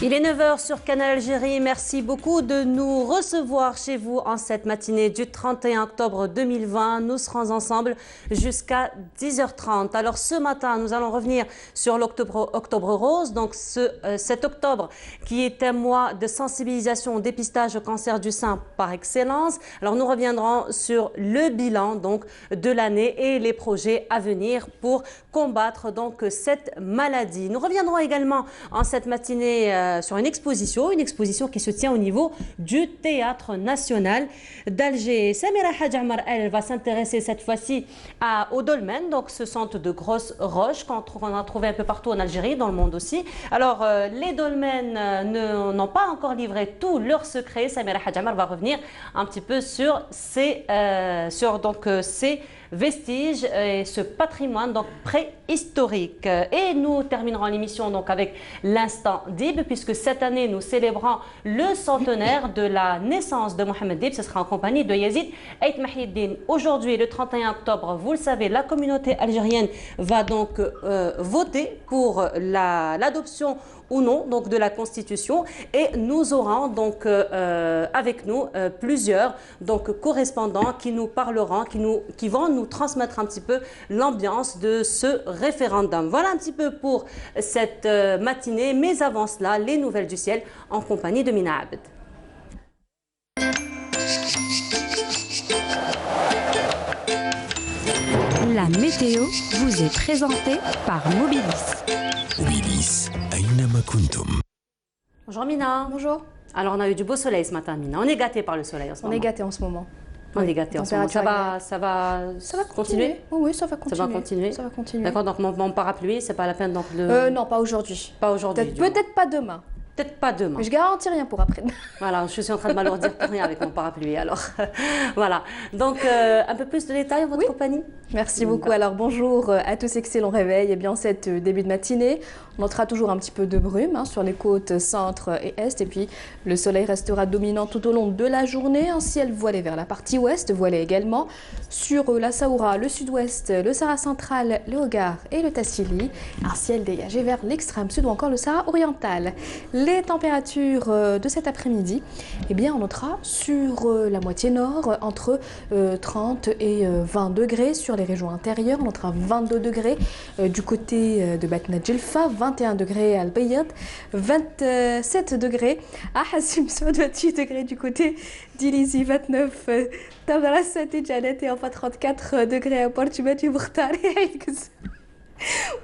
Il est 9 h sur Canal Algérie. Merci beaucoup de nous recevoir chez vous en cette matinée du 31 octobre 2020. Nous serons ensemble jusqu'à 10 h 30. Alors ce matin, nous allons revenir sur l'Octobre Rose. Donc cet octobre qui est un mois de sensibilisation au dépistage au cancer du sein par excellence. Alors nous reviendrons sur le bilan donc de l'année et les projets à venir pour combattre donc cette maladie. Nous reviendrons également en cette matinée sur une exposition qui se tient au niveau du Théâtre National d'Alger. Samira Hadjamar, elle va s'intéresser cette fois-ci au dolmen, donc ce centre de grosses roches qu'on a trouvé un peu partout en Algérie, dans le monde aussi. Alors les dolmens n'ont pas encore livré tous leurs secrets. Samira Hadjamar va revenir un petit peu sur ces vestiges et ce patrimoine donc préhistorique. Et nous terminerons l'émission donc avec l'instant Dib, puisque cette année nous célébrons le centenaire de la naissance de Mohamed Dib. Ce sera en compagnie de Yazid Ait Mahiddin. Aujourd'hui, le 31 octobre, vous le savez, la communauté algérienne va donc voter pour l'adoption ou non donc de la Constitution, et nous aurons donc avec nous plusieurs donc correspondants qui nous parleront, qui vont nous transmettre un petit peu l'ambiance de ce référendum. Voilà un petit peu pour cette matinée, mais avant cela, les nouvelles du ciel en compagnie de Mina Abed. La météo vous est présentée par Mobilis. Mobilis, Aynama Kuntum. Bonjour Mina. Bonjour. Alors on a eu du beau soleil ce matin, Mina. On est gâté par le soleil en ce moment. On est gâté en ce moment. On est gâté en ce moment. Ça va continuer. Oui, ça va continuer. Ça va continuer. Ça va continuer. D'accord, donc mon parapluie, c'est pas la peine donc de... non, pas aujourd'hui. Pas aujourd'hui. Peut-être pas demain. Peut-être pas demain. Mais je garantis rien pour après. Voilà, je suis en train de m'alourdir pour rien avec mon parapluie. Alors, voilà. Donc, un peu plus de détails en votre compagnie. Merci beaucoup. Alors, bonjour à tous, excellent réveil. Et bien, cette début de matinée, on notera toujours un petit peu de brume sur les côtes centre et est. Et puis, le soleil restera dominant tout au long de la journée. Un ciel voilé vers la partie ouest, voilé également sur la Saoura, le sud-ouest, le Sahara central, le Hogar et le Tassili. Un ciel dégagé vers l'extrême sud ou encore le Sahara oriental. Les températures de cet après-midi, eh bien, on notera sur la moitié nord entre 30 et 20 degrés sur les régions intérieures. On notera 22 degrés du côté de Batna Djelfa, 21 degrés à Al-Bayad, 27 degrés à Hassim Saoud, 28 degrés du côté d'Ilizi, 29 Tamarasat et Janet, et enfin 34 degrés à Portugal et Bourtar.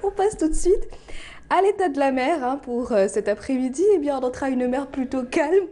On passe tout de suite à l'état de la mer pour cet après-midi. Eh bien, on notera une mer plutôt calme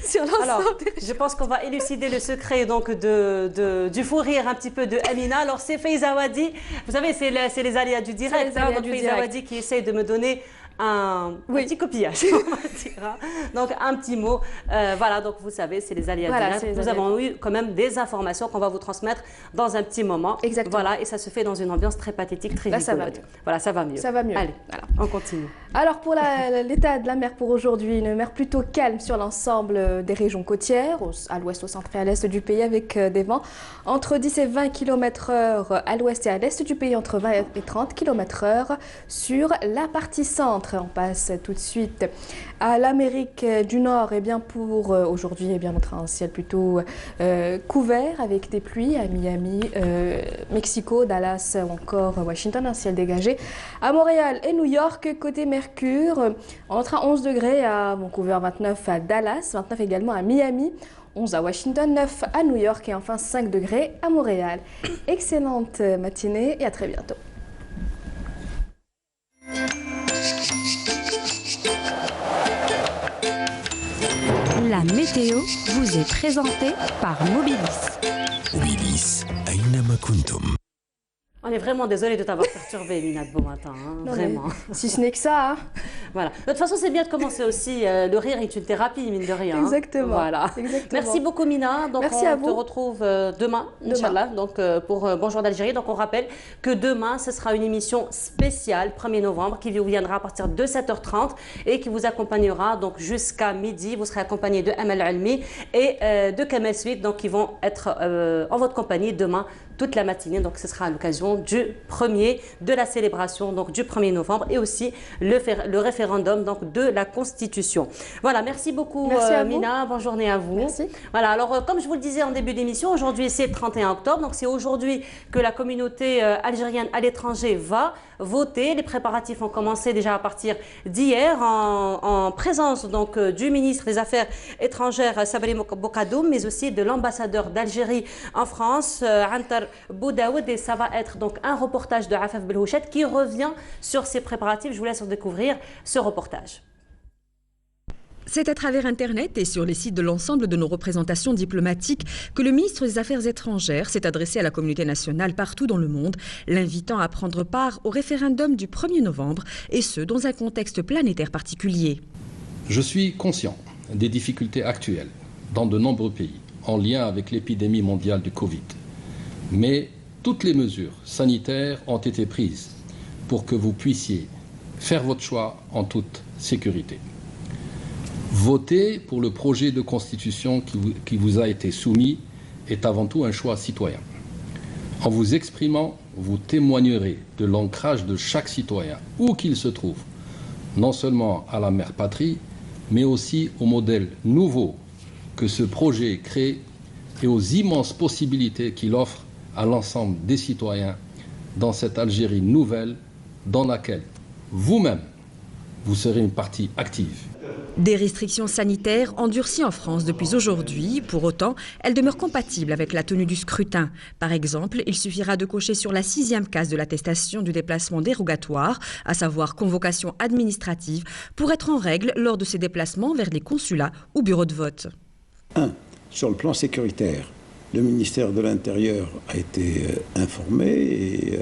sur l'ensemble. Alors, je pense qu'on va élucider le secret donc du fou rire un petit peu de Amina. Alors, c'est Faiza Wadi. Vous savez, c'est les aléas du direct. Donc, Faiza Wadi qui essaye de me donner un petit copiage, on va dire. Donc un petit mot, voilà, donc vous savez, c'est les aléas directs. Nous avons eu quand même des informations qu'on va vous transmettre dans un petit moment. Exactement. Voilà, et ça se fait dans une ambiance très pathétique, très rigolote. Voilà, ça va mieux. Ça va mieux. Allez, voilà, on continue. Alors pour l'état de la mer pour aujourd'hui, une mer plutôt calme sur l'ensemble des régions côtières, à l'ouest, au centre et à l'est du pays, avec des vents entre 10 et 20 km/h à l'ouest et à l'est du pays, entre 20 et 30 km/h sur la partie centre. On passe tout de suite à l'Amérique du Nord. Et bien pour aujourd'hui, eh bien on aura un ciel plutôt couvert avec des pluies à Miami, Mexico, Dallas ou encore Washington, un ciel dégagé. À Montréal et New York, côté Mercure, on aura 11 degrés à Vancouver, 29 à Dallas, 29 également à Miami, 11 à Washington, 9 à New York et enfin 5 degrés à Montréal. Excellente matinée et à très bientôt. La météo vous est présentée par Mobilis. Mobilis, Aynama Kuntum. On est vraiment désolé de t'avoir perturbé, Mina, de bon matin. Non, vraiment. Si ce n'est que ça. Voilà. De toute façon, c'est bien de commencer aussi. Le rire est une thérapie, mine de rien. Exactement. Voilà. Exactement. Merci beaucoup, Mina. Donc, merci à vous. On te retrouve demain, Inch'Allah, donc, pour Bonjour d'Algérie. Donc, on rappelle que demain, ce sera une émission spéciale, 1er novembre, qui vous viendra à partir de 7 h 30 et qui vous accompagnera donc jusqu'à midi. Vous serez accompagné de Amal Almi et de Kamel Suite, donc qui vont être en votre compagnie demain toute la matinée. Donc ce sera à l'occasion de la célébration donc, du 1er novembre et aussi le référendum donc, de la Constitution. Voilà, merci beaucoup Mina, bonne journée à vous. Merci. Voilà, alors comme je vous le disais en début d'émission, aujourd'hui c'est le 31 octobre, donc c'est aujourd'hui que la communauté algérienne à l'étranger va voter. Les préparatifs ont commencé déjà à partir d'hier en présence donc, du ministre des Affaires étrangères Sabri Bokadoum, mais aussi de l'ambassadeur d'Algérie en France, Antar Boudaoud, et ça va être donc un reportage de Afaf Belhouchet qui revient sur ces préparatifs. Je vous laisse découvrir ce reportage. C'est à travers Internet et sur les sites de l'ensemble de nos représentations diplomatiques que le ministre des Affaires étrangères s'est adressé à la communauté nationale partout dans le monde, l'invitant à prendre part au référendum du 1er novembre, et ce, dans un contexte planétaire particulier. Je suis conscient des difficultés actuelles dans de nombreux pays en lien avec l'épidémie mondiale du Covid. Mais toutes les mesures sanitaires ont été prises pour que vous puissiez faire votre choix en toute sécurité. Voter pour le projet de constitution qui vous a été soumis est avant tout un choix citoyen. En vous exprimant, vous témoignerez de l'ancrage de chaque citoyen, où qu'il se trouve, non seulement à la mère patrie, mais aussi au modèle nouveau que ce projet crée et aux immenses possibilités qu'il offre à l'ensemble des citoyens dans cette Algérie nouvelle dans laquelle vous-même, vous serez une partie active. Des restrictions sanitaires endurcies en France depuis aujourd'hui. Pour autant, elles demeurent compatibles avec la tenue du scrutin. Par exemple, il suffira de cocher sur la 6e case de l'attestation du déplacement dérogatoire, à savoir convocation administrative, pour être en règle lors de ces déplacements vers les consulats ou bureaux de vote. 1. Sur le plan sécuritaire, le ministère de l'Intérieur a été informé et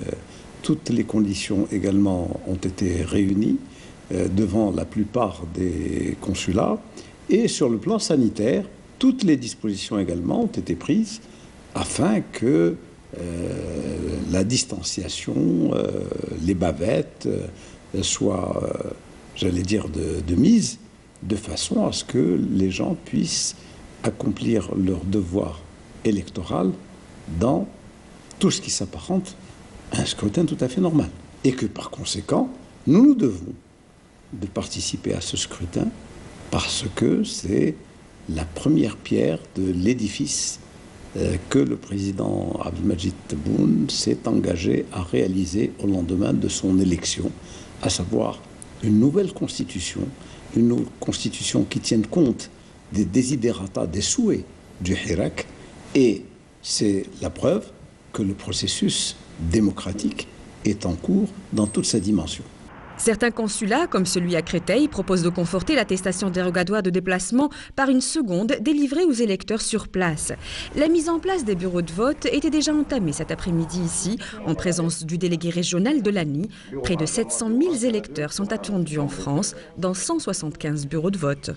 toutes les conditions également ont été réunies devant la plupart des consulats. Et sur le plan sanitaire, toutes les dispositions également ont été prises afin que la distanciation, les bavettes soient, j'allais dire, de mise, de façon à ce que les gens puissent accomplir leur devoir électoral dans tout ce qui s'apparente à un scrutin tout à fait normal. Et que par conséquent, nous devons de participer à ce scrutin parce que c'est la première pierre de l'édifice que le président Abdelmadjid Tebboune s'est engagé à réaliser au lendemain de son élection, à savoir une nouvelle constitution qui tienne compte des desiderata, des souhaits du Hirak, et c'est la preuve que le processus démocratique est en cours dans toute sa dimension. Certains consulats, comme celui à Créteil, proposent de conforter l'attestation dérogatoire de déplacement par une seconde délivrée aux électeurs sur place. La mise en place des bureaux de vote était déjà entamée cet après-midi ici, en présence du délégué régional de l'ANI. Près de 700 000 électeurs sont attendus en France, dans 175 bureaux de vote.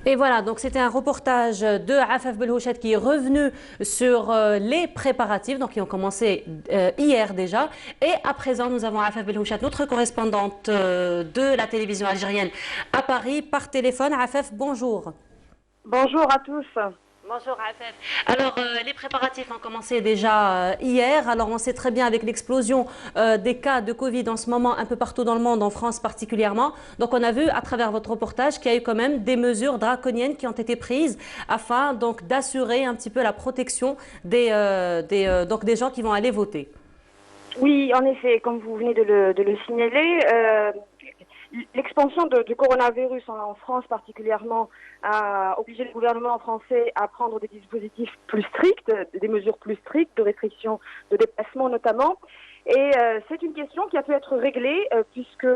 Et voilà, donc c'était un reportage de Afaf Belhouchet qui est revenu sur les préparatifs, donc qui ont commencé hier déjà. Et à présent, nous avons Afaf Belhouchet, notre correspondante de la télévision algérienne à Paris, par téléphone. Afaf, bonjour. Bonjour à tous. Bonjour Afaf. Alors les préparatifs ont commencé déjà hier. Alors on sait très bien avec l'explosion des cas de Covid en ce moment un peu partout dans le monde, en France particulièrement. Donc on a vu à travers votre reportage qu'il y a eu quand même des mesures draconiennes qui ont été prises afin donc d'assurer un petit peu la protection des gens qui vont aller voter. Oui, en effet, comme vous venez de le signaler, l'expansion du coronavirus en France particulièrement a obligé le gouvernement français à prendre des dispositifs plus stricts, des mesures plus strictes de restriction de déplacement notamment. Et c'est une question qui a pu être réglée puisque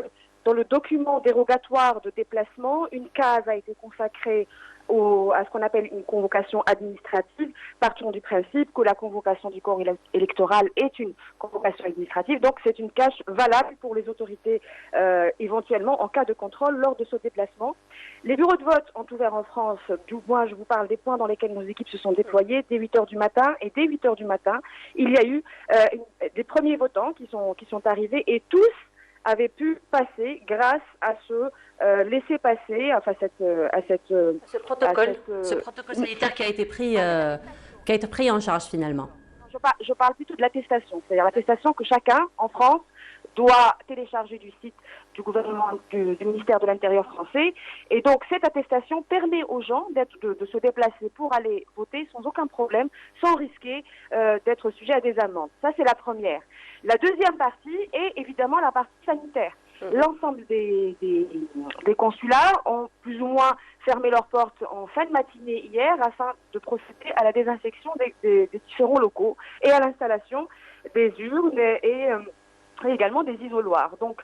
dans le document dérogatoire de déplacement, une case a été consacrée à ce qu'on appelle une convocation administrative, partant du principe que la convocation du corps électoral est une convocation administrative, donc c'est une case valable pour les autorités éventuellement en cas de contrôle lors de ce déplacement. Les bureaux de vote ont ouvert en France, du moins je vous parle des points dans lesquels nos équipes se sont déployées, dès 8h du matin, et dès 8h du matin, il y a eu des premiers votants qui sont arrivés et tous avaient pu passer grâce à ce laisser-passer, enfin ce protocole sanitaire qui a été pris qui a été pris en charge finalement. Je parle plutôt de l'attestation, c'est-à-dire l'attestation que chacun en France doit télécharger du site du gouvernement, du ministère de l'Intérieur français. Et donc, cette attestation permet aux gens de se déplacer pour aller voter sans aucun problème, sans risquer d'être sujet à des amendes. Ça, c'est la première. La deuxième partie est évidemment la partie sanitaire. L'ensemble des consulats ont plus ou moins fermé leurs portes en fin de matinée hier afin de procéder à la désinfection des différents locaux et à l'installation des urnes et également des isoloirs. Donc,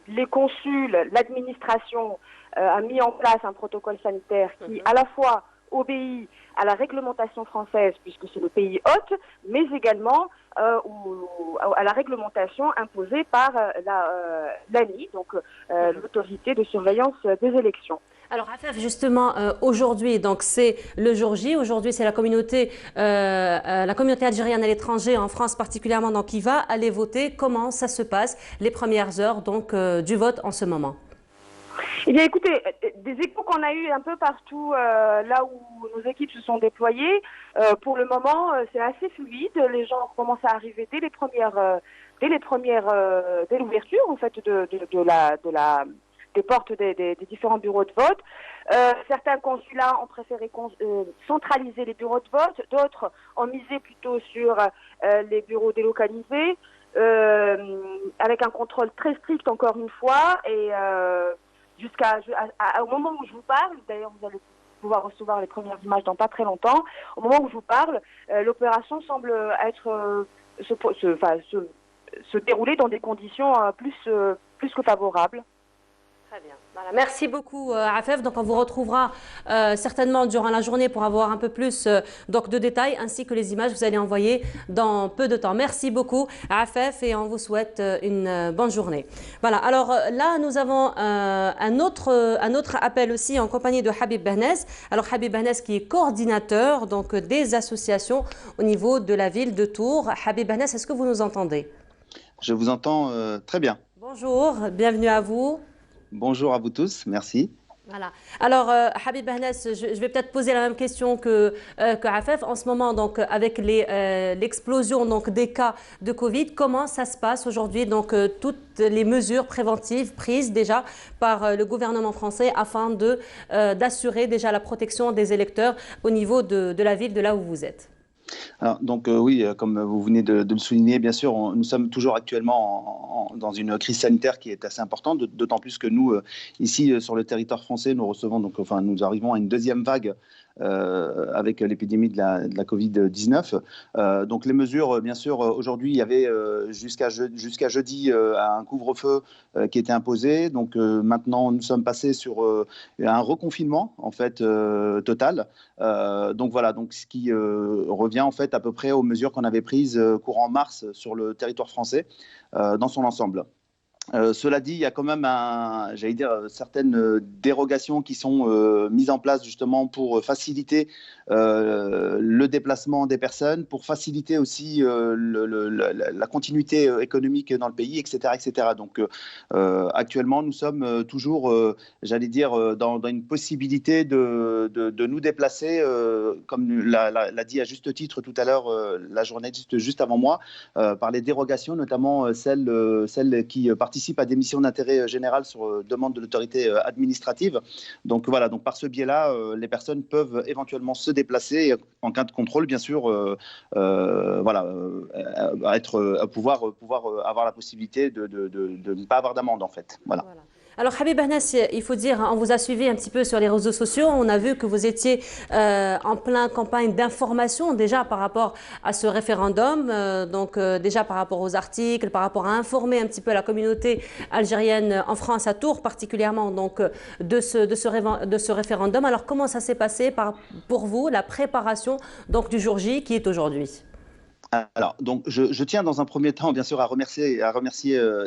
les consuls, l'administration a mis en place un protocole sanitaire qui à la fois obéit à la réglementation française, puisque c'est le pays hôte, mais également à la réglementation imposée par l'ANI, donc l'autorité de surveillance des élections. Alors, Afef, justement, aujourd'hui, donc c'est le jour J. Aujourd'hui, c'est la communauté algérienne à l'étranger, en France particulièrement, donc qui va aller voter. Comment ça se passe, les premières heures donc du vote en ce moment? Eh bien, écoutez, des échos qu'on a eu un peu partout, là où nos équipes se sont déployées, pour le moment, c'est assez fluide. Les gens commencent à arriver dès l'ouverture, en fait, des portes des différents bureaux de vote. Certains consulats ont préféré centraliser les bureaux de vote, d'autres ont misé plutôt sur les bureaux délocalisés, avec un contrôle très strict encore une fois, et au moment où je vous parle, d'ailleurs vous allez pouvoir recevoir les premières images dans pas très longtemps, au moment où je vous parle, l'opération semble se dérouler dans des conditions plus que favorables. Très bien. Voilà. Merci beaucoup, Afef. Donc, on vous retrouvera certainement durant la journée pour avoir un peu plus donc, de détails ainsi que les images que vous allez envoyer dans peu de temps. Merci beaucoup, Afef, et on vous souhaite une bonne journée. Voilà. Alors là, nous avons un autre appel aussi en compagnie de Habib Behnez. Alors, Habib Behnez qui est coordinateur donc, des associations au niveau de la ville de Tours. Habib Behnez, est-ce que vous nous entendez? Je vous entends très bien. Bonjour, bienvenue à vous. Bonjour à vous tous, merci. Voilà. Alors, Habib Behnez, je vais peut-être poser la même question que Afef. En ce moment, donc, avec l'explosion donc, des cas de Covid, comment ça se passe aujourd'hui? Donc, toutes les mesures préventives prises déjà par le gouvernement français afin d'assurer déjà la protection des électeurs au niveau de la ville de là où vous êtes. Alors, donc oui, comme vous venez de le souligner, bien sûr, nous sommes toujours actuellement dans une crise sanitaire qui est assez importante, d'autant plus que nous, ici, sur le territoire français, nous arrivons à une deuxième vague avec l'épidémie de la Covid-19. Donc les mesures, bien sûr, aujourd'hui, il y avait jusqu'à jeudi un couvre-feu qui était imposé. Donc maintenant, nous sommes passés sur un reconfinement, en fait, total. Donc voilà, donc ce qui revient en fait à peu près aux mesures qu'on avait prises courant mars sur le territoire français dans son ensemble. Cela dit, il y a quand même certaines dérogations qui sont mises en place justement pour faciliter le déplacement des personnes, pour faciliter aussi la continuité économique dans le pays, etc. etc. Donc actuellement, nous sommes toujours, dans une possibilité de nous déplacer, comme l'a dit à juste titre tout à l'heure la journaliste juste avant moi, par les dérogations, notamment celles qui participent à des missions d'intérêt général sur demande de l'autorité administrative. Donc voilà, donc par ce biais-là, les personnes peuvent éventuellement se déplacer en cas de contrôle, bien sûr, pouvoir avoir la possibilité de ne pas avoir d'amende en fait. Voilà. Alors, Habib Behnez, il faut dire, on vous a suivi un petit peu sur les réseaux sociaux. On a vu que vous étiez en pleine campagne d'information déjà par rapport à ce référendum, déjà par rapport aux articles, par rapport à informer un petit peu la communauté algérienne en France, à Tours particulièrement, donc de ce référendum. Alors, comment ça s'est passé pour vous, la préparation donc, du jour J qui est aujourd'hui ? Alors, donc, je tiens dans un premier temps, bien sûr, à remercier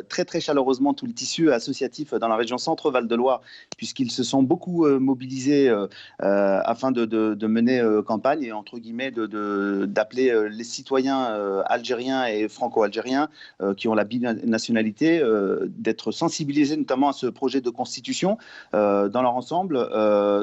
très, très chaleureusement tout le tissu associatif dans la région Centre-Val de Loire, puisqu'ils se sont beaucoup mobilisés afin de mener campagne et, entre guillemets, d'appeler les citoyens algériens et franco-algériens qui ont la binationalité, d'être sensibilisés notamment à ce projet de constitution dans leur ensemble.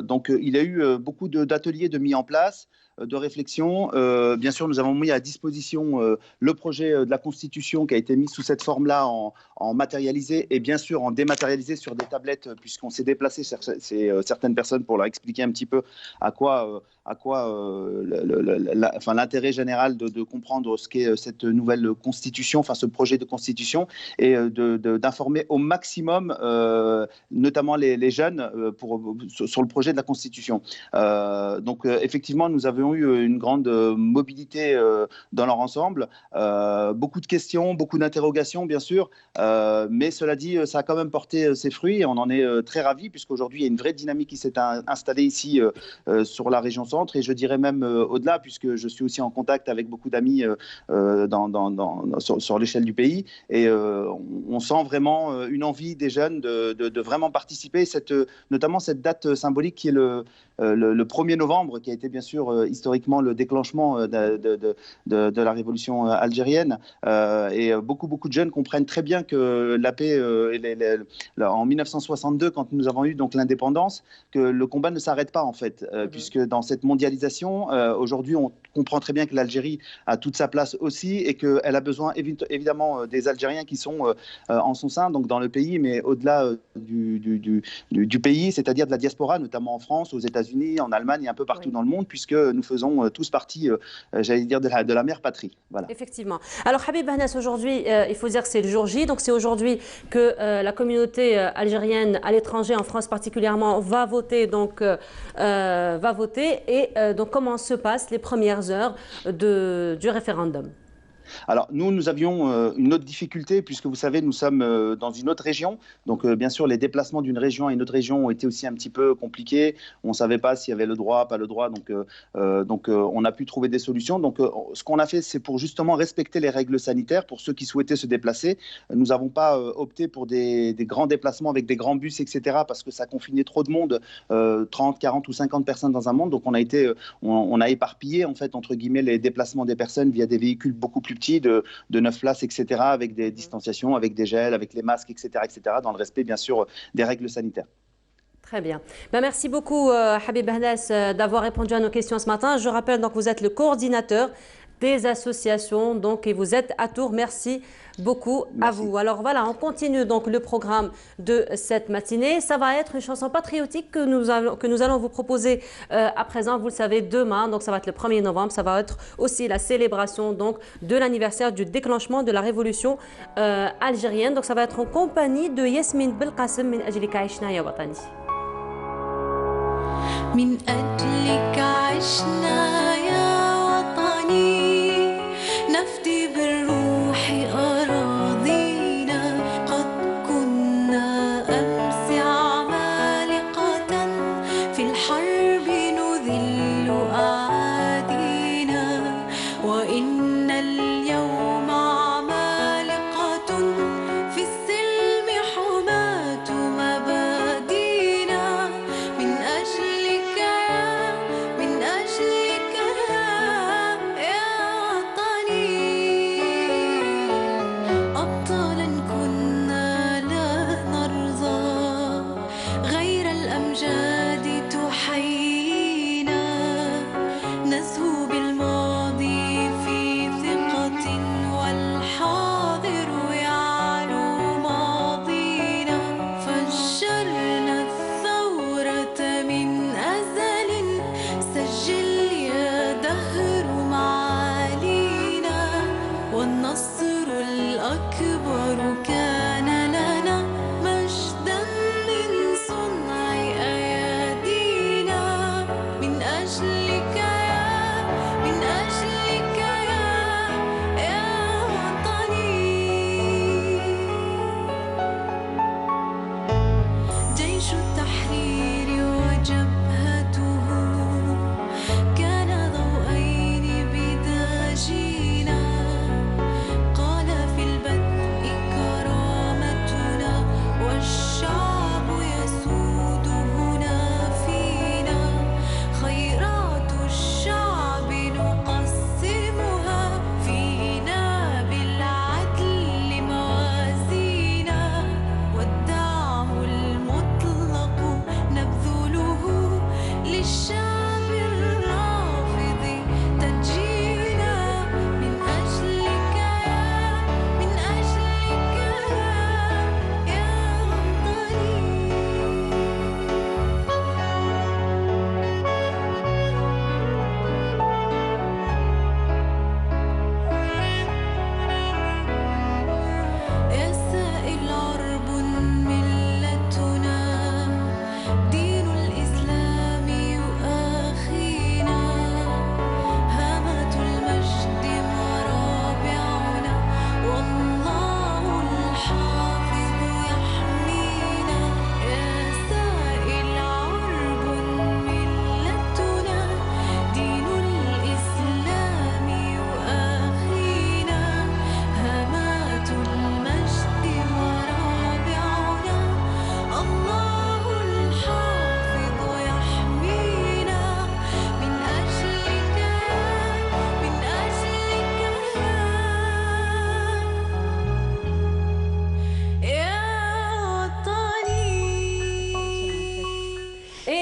Donc, il y a eu beaucoup d'ateliers de mis en place. de réflexion. Bien sûr, nous avons mis à disposition le projet de la Constitution qui a été mis sous cette forme-là en matérialisé et bien sûr en dématérialisé sur des tablettes, puisqu'on s'est déplacé certaines personnes pour leur expliquer un petit peu à quoi l'intérêt général de comprendre ce qu'est cette nouvelle Constitution, enfin ce projet de Constitution, et d'informer au maximum, notamment les jeunes, sur le projet de la Constitution. Donc effectivement, nous avons eu une grande mobilité dans leur ensemble, beaucoup de questions, beaucoup d'interrogations bien sûr, mais cela dit, ça a quand même porté ses fruits et on en est très ravis, puisqu'aujourd'hui il y a une vraie dynamique qui s'est installée ici sur la région centre, et je dirais même au-delà, puisque je suis aussi en contact avec beaucoup d'amis sur l'échelle du pays, et on sent vraiment une envie des jeunes de vraiment participer, notamment cette date symbolique qui est le 1er novembre, qui a été bien sûr historiquement le déclenchement de la révolution algérienne, et beaucoup de jeunes comprennent très bien que la paix, en 1962, quand nous avons eu donc l'indépendance, que le combat ne s'arrête pas en fait, puisque dans cette mondialisation, aujourd'hui on comprend très bien que l'Algérie a toute sa place aussi, et qu'elle a besoin évidemment des Algériens qui sont en son sein, donc dans le pays, mais au-delà du pays, c'est-à-dire de la diaspora, notamment en France, aux États-Unis, en Allemagne et un peu partout dans le monde, puisque nous faisons tous partie, j'allais dire, de la mère patrie. Voilà. Effectivement. Alors Habib Bahnes, aujourd'hui, il faut dire que c'est le jour J, donc c'est aujourd'hui que la communauté algérienne à l'étranger, en France particulièrement, va voter. Donc, donc comment se passent les premières heures du référendum? Alors nous avions une autre difficulté, puisque vous savez, nous sommes dans une autre région. Donc bien sûr, les déplacements d'une région à une autre région ont été aussi un petit peu compliqués. On ne savait pas s'il y avait le droit, pas le droit. Donc on a pu trouver des solutions. Donc ce qu'on a fait, c'est pour justement respecter les règles sanitaires pour ceux qui souhaitaient se déplacer. Nous n'avons pas opté pour des grands déplacements avec des grands bus, etc. parce que ça confinait trop de monde, 30, 40 ou 50 personnes dans un monde. Donc on a éparpillé en fait, entre guillemets, les déplacements des personnes via des véhicules beaucoup plus petits, de 9 places, etc., avec des distanciations, avec des gels, avec les masques, etc., dans le respect, bien sûr, des règles sanitaires. Très bien. Merci beaucoup, Habib Bahnes, d'avoir répondu à nos questions ce matin. Je rappelle donc que vous êtes le coordinateur des associations, donc, et vous êtes à Tours. Merci beaucoup à vous. Alors voilà, on continue donc le programme de cette matinée. Ça va être une chanson patriotique que nous allons vous proposer à présent. Vous le savez, demain, donc ça va être le 1er novembre, ça va être aussi la célébration donc de l'anniversaire du déclenchement de la révolution algérienne. Donc ça va être en compagnie de Yasmine Belkacem min ajlika aishna ya watani. Min ajlika aishna ya watani nafdi بالروح أراضينا قد كنا أمس عمالقة في الحرب نذل أعادينا وإن اليوم عمالقة في السلم حماة مبادينا من أجلك يا وطني أبطالا كنا لا نرضى غير الأمجاد تحيينا نزهو بالماضي في ثقة والحاضر يعلو ماضينا فجرنا الثورة من أزل سجل يا دهر معالينا والنصر الأكبر كان لنا مجدا من صنع أيادينا من أجلك يا وطني جيش التحرير وجبهته كان ضوءين بداجينا قال في البدء كرامتنا والشعب يسود هنا فينا خيرات الشعب نقسمها فينا بالعدل موازينا والدعم المطلق نبذله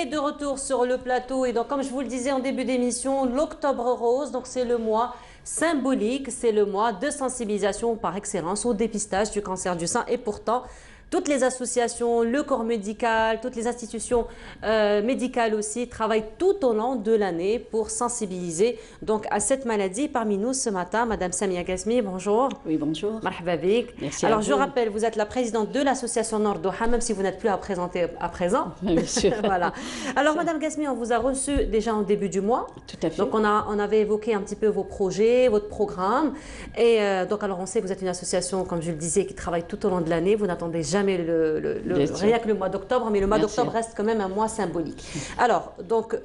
Et de retour sur le plateau, et donc comme je vous le disais en début d'émission, l'Octobre Rose, donc c'est le mois symbolique, c'est le mois de sensibilisation par excellence au dépistage du cancer du sein. Et pourtant, toutes les associations, le corps médical, toutes les institutions médicales aussi travaillent tout au long de l'année pour sensibiliser donc à cette maladie. Parmi nous ce matin, Madame Samia Ghazmi, bonjour. Oui, bonjour. Marhaba bik. Merci. Alors je rappelle, vous êtes la présidente de l'association Nord Doha, même si vous n'êtes plus à présenter à présent. Bien sûr. Voilà. Alors Madame Ghazmi, on vous a reçu déjà en début du mois. Tout à fait. Donc on avait évoqué un petit peu vos projets, votre programme. Et donc alors on sait que vous êtes une association, comme je le disais, qui travaille tout au long de l'année. Vous n'attendez jamais rien que le mois d'octobre, mais le mois d'octobre reste quand même un mois symbolique. Alors, donc,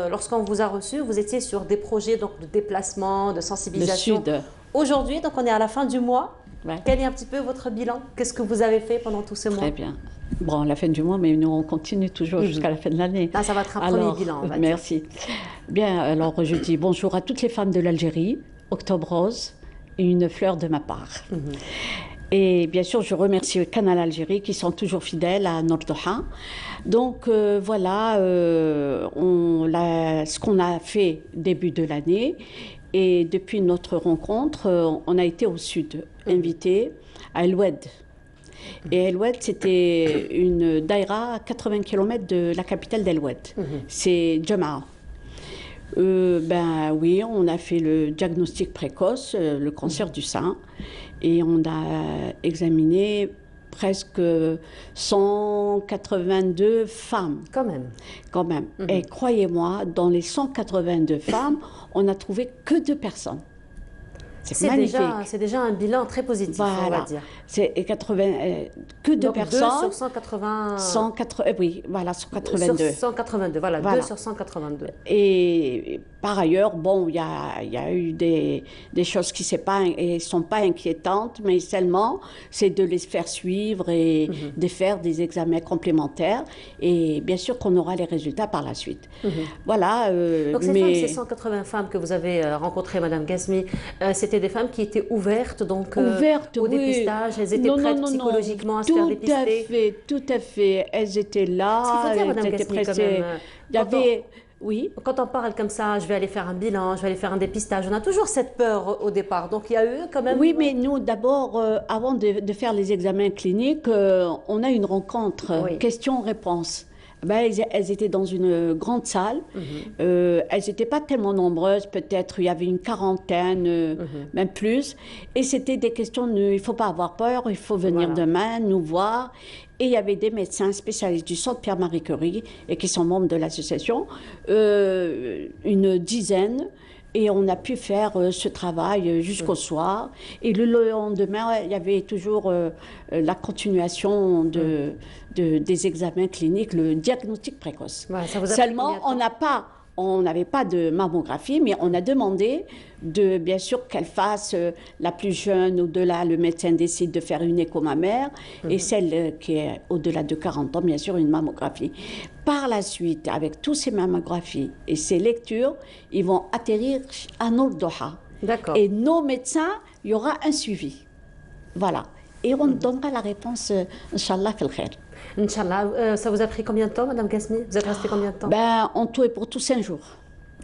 lorsqu'on vous a reçu, vous étiez sur des projets donc, de déplacement, de sensibilisation. Le Sud. Aujourd'hui, donc on est à la fin du mois. Ouais. Quel est un petit peu votre bilan? Qu'est-ce que vous avez fait pendant tout ce mois? Très bien. Bon, la fin du mois, mais nous, on continue toujours jusqu'à la fin de l'année. Ah, ça va être un premier bilan, on va dire. Merci. Bien, alors je dis bonjour à toutes les femmes de l'Algérie, Octobre Rose, une fleur de ma part. Et bien sûr, je remercie Canal Algérie qui sont toujours fidèles à Nord Doha. Donc voilà ce qu'on a fait début de l'année. Et depuis notre rencontre, on a été au sud, invité à El Oued. Et El Oued, c'était une daïra à 80 km de la capitale d'El Oued. C'est Jama'a. Ben oui, on a fait le diagnostic précoce, le cancer du sein, et on a examiné presque 182 femmes. Quand même. Quand même. Et croyez-moi, dans les 182 femmes, on n'a trouvé que 2 personnes. C'est magnifique. C'est déjà un bilan très positif, voilà. On va dire. C'est 80, que 2 personnes. 2 sur 180... oui, voilà, 182. Sur 182, voilà, 2 sur 182. Et par ailleurs, bon, il y a eu des choses qui ne sont pas inquiétantes, mais seulement, c'est de les faire suivre et de faire des examens complémentaires. Et bien sûr qu'on aura les résultats par la suite. Voilà. Donc ces 180 femmes que vous avez rencontrées, Madame Ghazmi, c'était des femmes qui étaient ouvertes, donc, au dépistage. Elles étaient prêtes psychologiquement à se faire dépister. Tout à fait. Elles étaient là. Ce qu'il faut dire, Madame Ghazmi, quand même, il y avait... Oui. Quand on parle comme ça, je vais aller faire un bilan, je vais aller faire un dépistage, on a toujours cette peur au départ. Donc il y a eu quand même... Oui, mais nous, d'abord, avant de faire les examens cliniques, on a une rencontre, questions-réponses. Ben, elles étaient dans une grande salle. Elles n'étaient pas tellement nombreuses, peut-être il y avait une quarantaine, même plus. Et c'était des questions, il ne faut pas avoir peur, il faut venir demain nous voir. Et il y avait des médecins spécialistes du Centre Pierre-Marie Curie et qui sont membres de l'association, une dizaine. Et on a pu faire ce travail jusqu'au soir. Et le lendemain, il y avait toujours la continuation des examens cliniques, le diagnostic précoce. Ouais, ça vous a Seulement, on n'avait pas de mammographie, mais on a demandé bien sûr qu'elle fasse la plus jeune au-delà, le médecin décide de faire une écho mammaire, et celle qui est au-delà de 40 ans, bien sûr, une mammographie. Par la suite, avec toutes ces mammographies et ces lectures, ils vont atterrir à Nord Doha. D'accord. Et nos médecins, il y aura un suivi. Voilà. Et on donnera la réponse, Inch'Allah, fil khair. Inch'Allah. Ça vous a pris combien de temps, Madame Ghazmi? Vous êtes restée combien de temps? Ben, en tout et pour tout, 5 jours.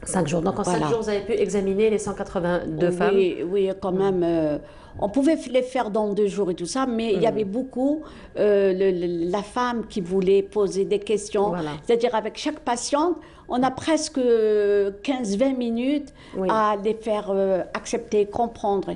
5 jours. Donc en 5 jours, vous avez pu examiner les 182 femmes? Oui, quand même. On pouvait les faire dans 2 jours et tout ça, mais il y avait beaucoup la femme qui voulait poser des questions. Voilà. C'est-à-dire avec chaque patiente, on a presque 15-20 minutes à les faire accepter, comprendre.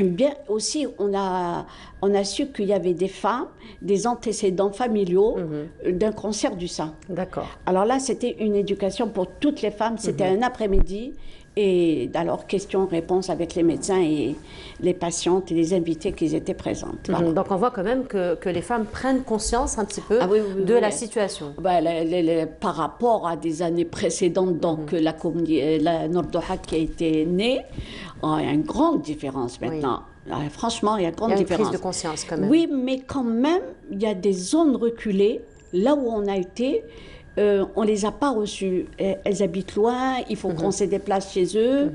Bien aussi, on a su qu'il y avait des femmes, des antécédents familiaux d'un cancer du sein. D'accord. Alors là, c'était une éducation pour toutes les femmes. C'était un après-midi. Et alors, questions-réponses avec les médecins et les patientes et les invités qui étaient présentes. Voilà. Donc on voit quand même que les femmes prennent conscience un petit peu de la situation. Par rapport à des années précédentes, donc la Nord Doha qui a été née, il y a une grande différence maintenant. Franchement, il y a une grande différence. Il y a une prise de conscience quand même. Oui, mais quand même, il y a des zones reculées, là où on a été... on ne les a pas reçues. Elles habitent loin, il faut qu'on se déplace chez eux,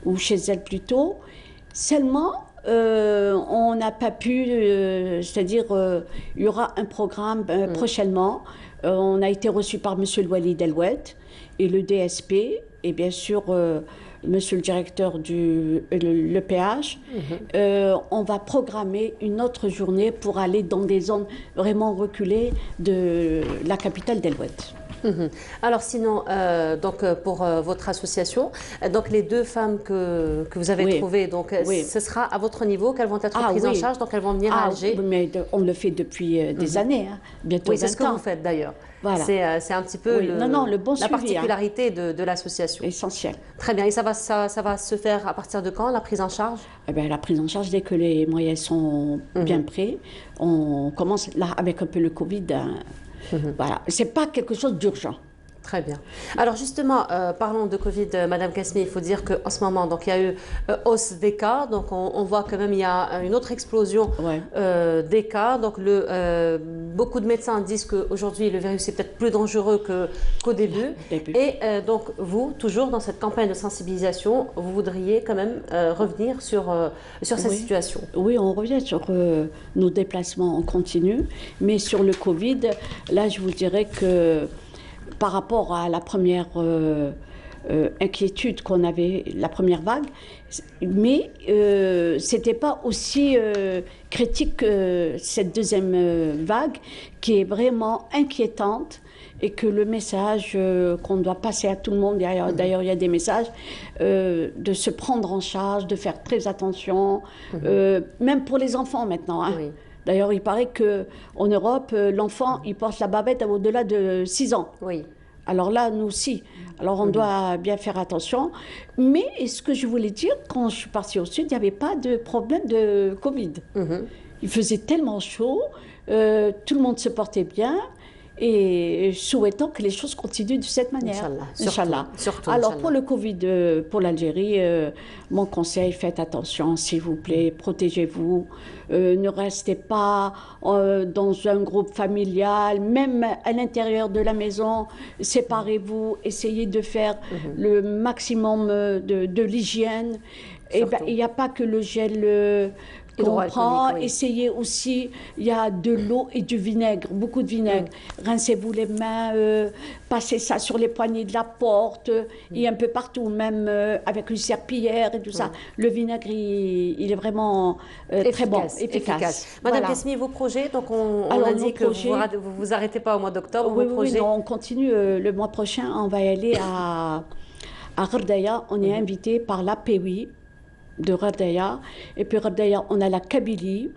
ou chez elles plutôt. Seulement, on n'a pas pu, c'est-à-dire, il y aura un programme prochainement. On a été reçu par M. Walid Eloued et le DSP, et bien sûr, Monsieur le directeur du l'EPH. On va programmer une autre journée pour aller dans des zones vraiment reculées de la capitale d'Eloued. Alors sinon, donc pour votre association, donc les 2 femmes que vous avez trouvées, donc ce sera à votre niveau qu'elles vont être prises en charge, donc elles vont venir à Alger. Mais on le fait depuis des années, bientôt 20 ans. Oui, c'est ce que vous faites d'ailleurs. Voilà. C'est un petit peu le bon la suivi, particularité de l'association. Essentiel. Très bien. Et ça va se faire à partir de quand, la prise en charge? La prise en charge, dès que les moyens sont bien prêts, on commence là avec un peu le Covid. Voilà, c'est pas quelque chose d'urgent. Très bien. Alors justement, parlons de Covid, Madame Kasmi. Il faut dire qu'en ce moment, donc il y a eu hausse des cas. Donc on voit quand même il y a une autre explosion des cas. Donc beaucoup de médecins disent qu'aujourd'hui le virus est peut-être plus dangereux qu'au début. Et donc vous, toujours dans cette campagne de sensibilisation, vous voudriez quand même revenir sur cette situation. Oui, on revient sur nos déplacements en continu, mais sur le Covid, là je vous dirais que par rapport à la première inquiétude qu'on avait, la première vague, mais c'était pas aussi critique que cette deuxième vague, qui est vraiment inquiétante, et que le message qu'on doit passer à tout le monde, d'ailleurs il y a des messages, de se prendre en charge, de faire très attention, même pour les enfants maintenant. D'ailleurs, il paraît qu'en Europe, l'enfant, il porte la bavette au-delà de 6 ans. Oui. Alors là, nous aussi. Alors on doit bien faire attention. Mais ce que je voulais dire, quand je suis partie au Sud, il n'y avait pas de problème de Covid. Il faisait tellement chaud, tout le monde se portait bien. Et souhaitons que les choses continuent de cette manière. Inch'Allah. Surtout, alors pour le Covid, pour l'Algérie, mon conseil, faites attention s'il vous plaît, protégez-vous, ne restez pas dans un groupe familial, même à l'intérieur de la maison, séparez-vous, essayez de faire le maximum de l'hygiène. Et il n'y a pas que le gel qu'on prend, essayez aussi, il y a de l'eau et du vinaigre, beaucoup de vinaigre. Rincez-vous les mains, passez ça sur les poignées de la porte, et un peu partout, même avec une serpillière et tout ça. Le vinaigre, il est vraiment très bon, efficace. Madame Kasmi, vos projets, donc on a dit que vous ne vous arrêtez pas au mois d'octobre. Oui, non, on continue. Le mois prochain, on va aller à Gherdaya. On est invité par l'APEWI de Gherdaya, et puis Gherdaya, on a la Kabylie,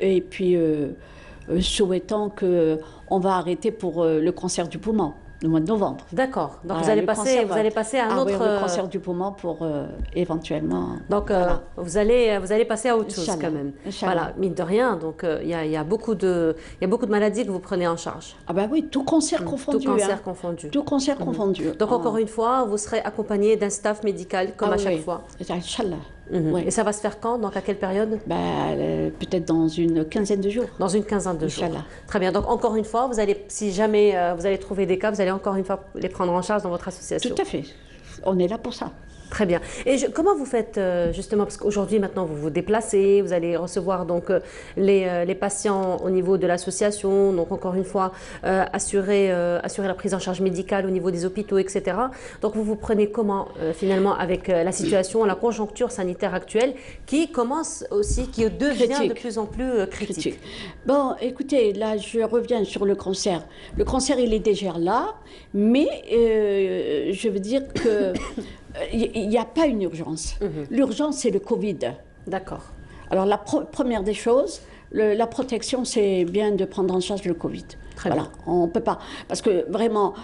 et puis souhaitant qu'on va arrêter pour le cancer du poumon, le mois de novembre. D'accord, donc vous allez passer à un autre... Oui, le cancer du poumon pour éventuellement... Donc vous allez passer à autre chose quand même. Voilà, mine de rien, donc il y a beaucoup de maladies que vous prenez en charge. Ah ben oui, tout cancer confondu. Tout cancer confondu. Tout cancer confondu. Donc encore une fois, vous serez accompagné d'un staff médical comme à chaque fois. Inch'Allah. Et ça va se faire quand? Donc à quelle période? Peut-être dans une quinzaine de jours. Dans une quinzaine de jours. Très bien. Donc encore une fois, si jamais vous allez trouver des cas, vous allez encore une fois les prendre en charge dans votre association. Tout à fait. On est là pour ça. Très bien. Et comment vous faites justement, parce qu'aujourd'hui maintenant vous vous déplacez, vous allez recevoir donc les patients au niveau de l'association, donc encore une fois assurer la prise en charge médicale au niveau des hôpitaux, etc. Donc vous prenez comment finalement avec la situation, la conjoncture sanitaire actuelle qui devient de plus en plus critique. Bon, écoutez, là je reviens sur le cancer. Le cancer il est déjà là, mais je veux dire que il n'y a pas une urgence. L'urgence, c'est le Covid. D'accord. Alors, la première des choses, la protection, c'est bien de prendre en charge le Covid. Très bien. On ne peut pas. Parce que vraiment,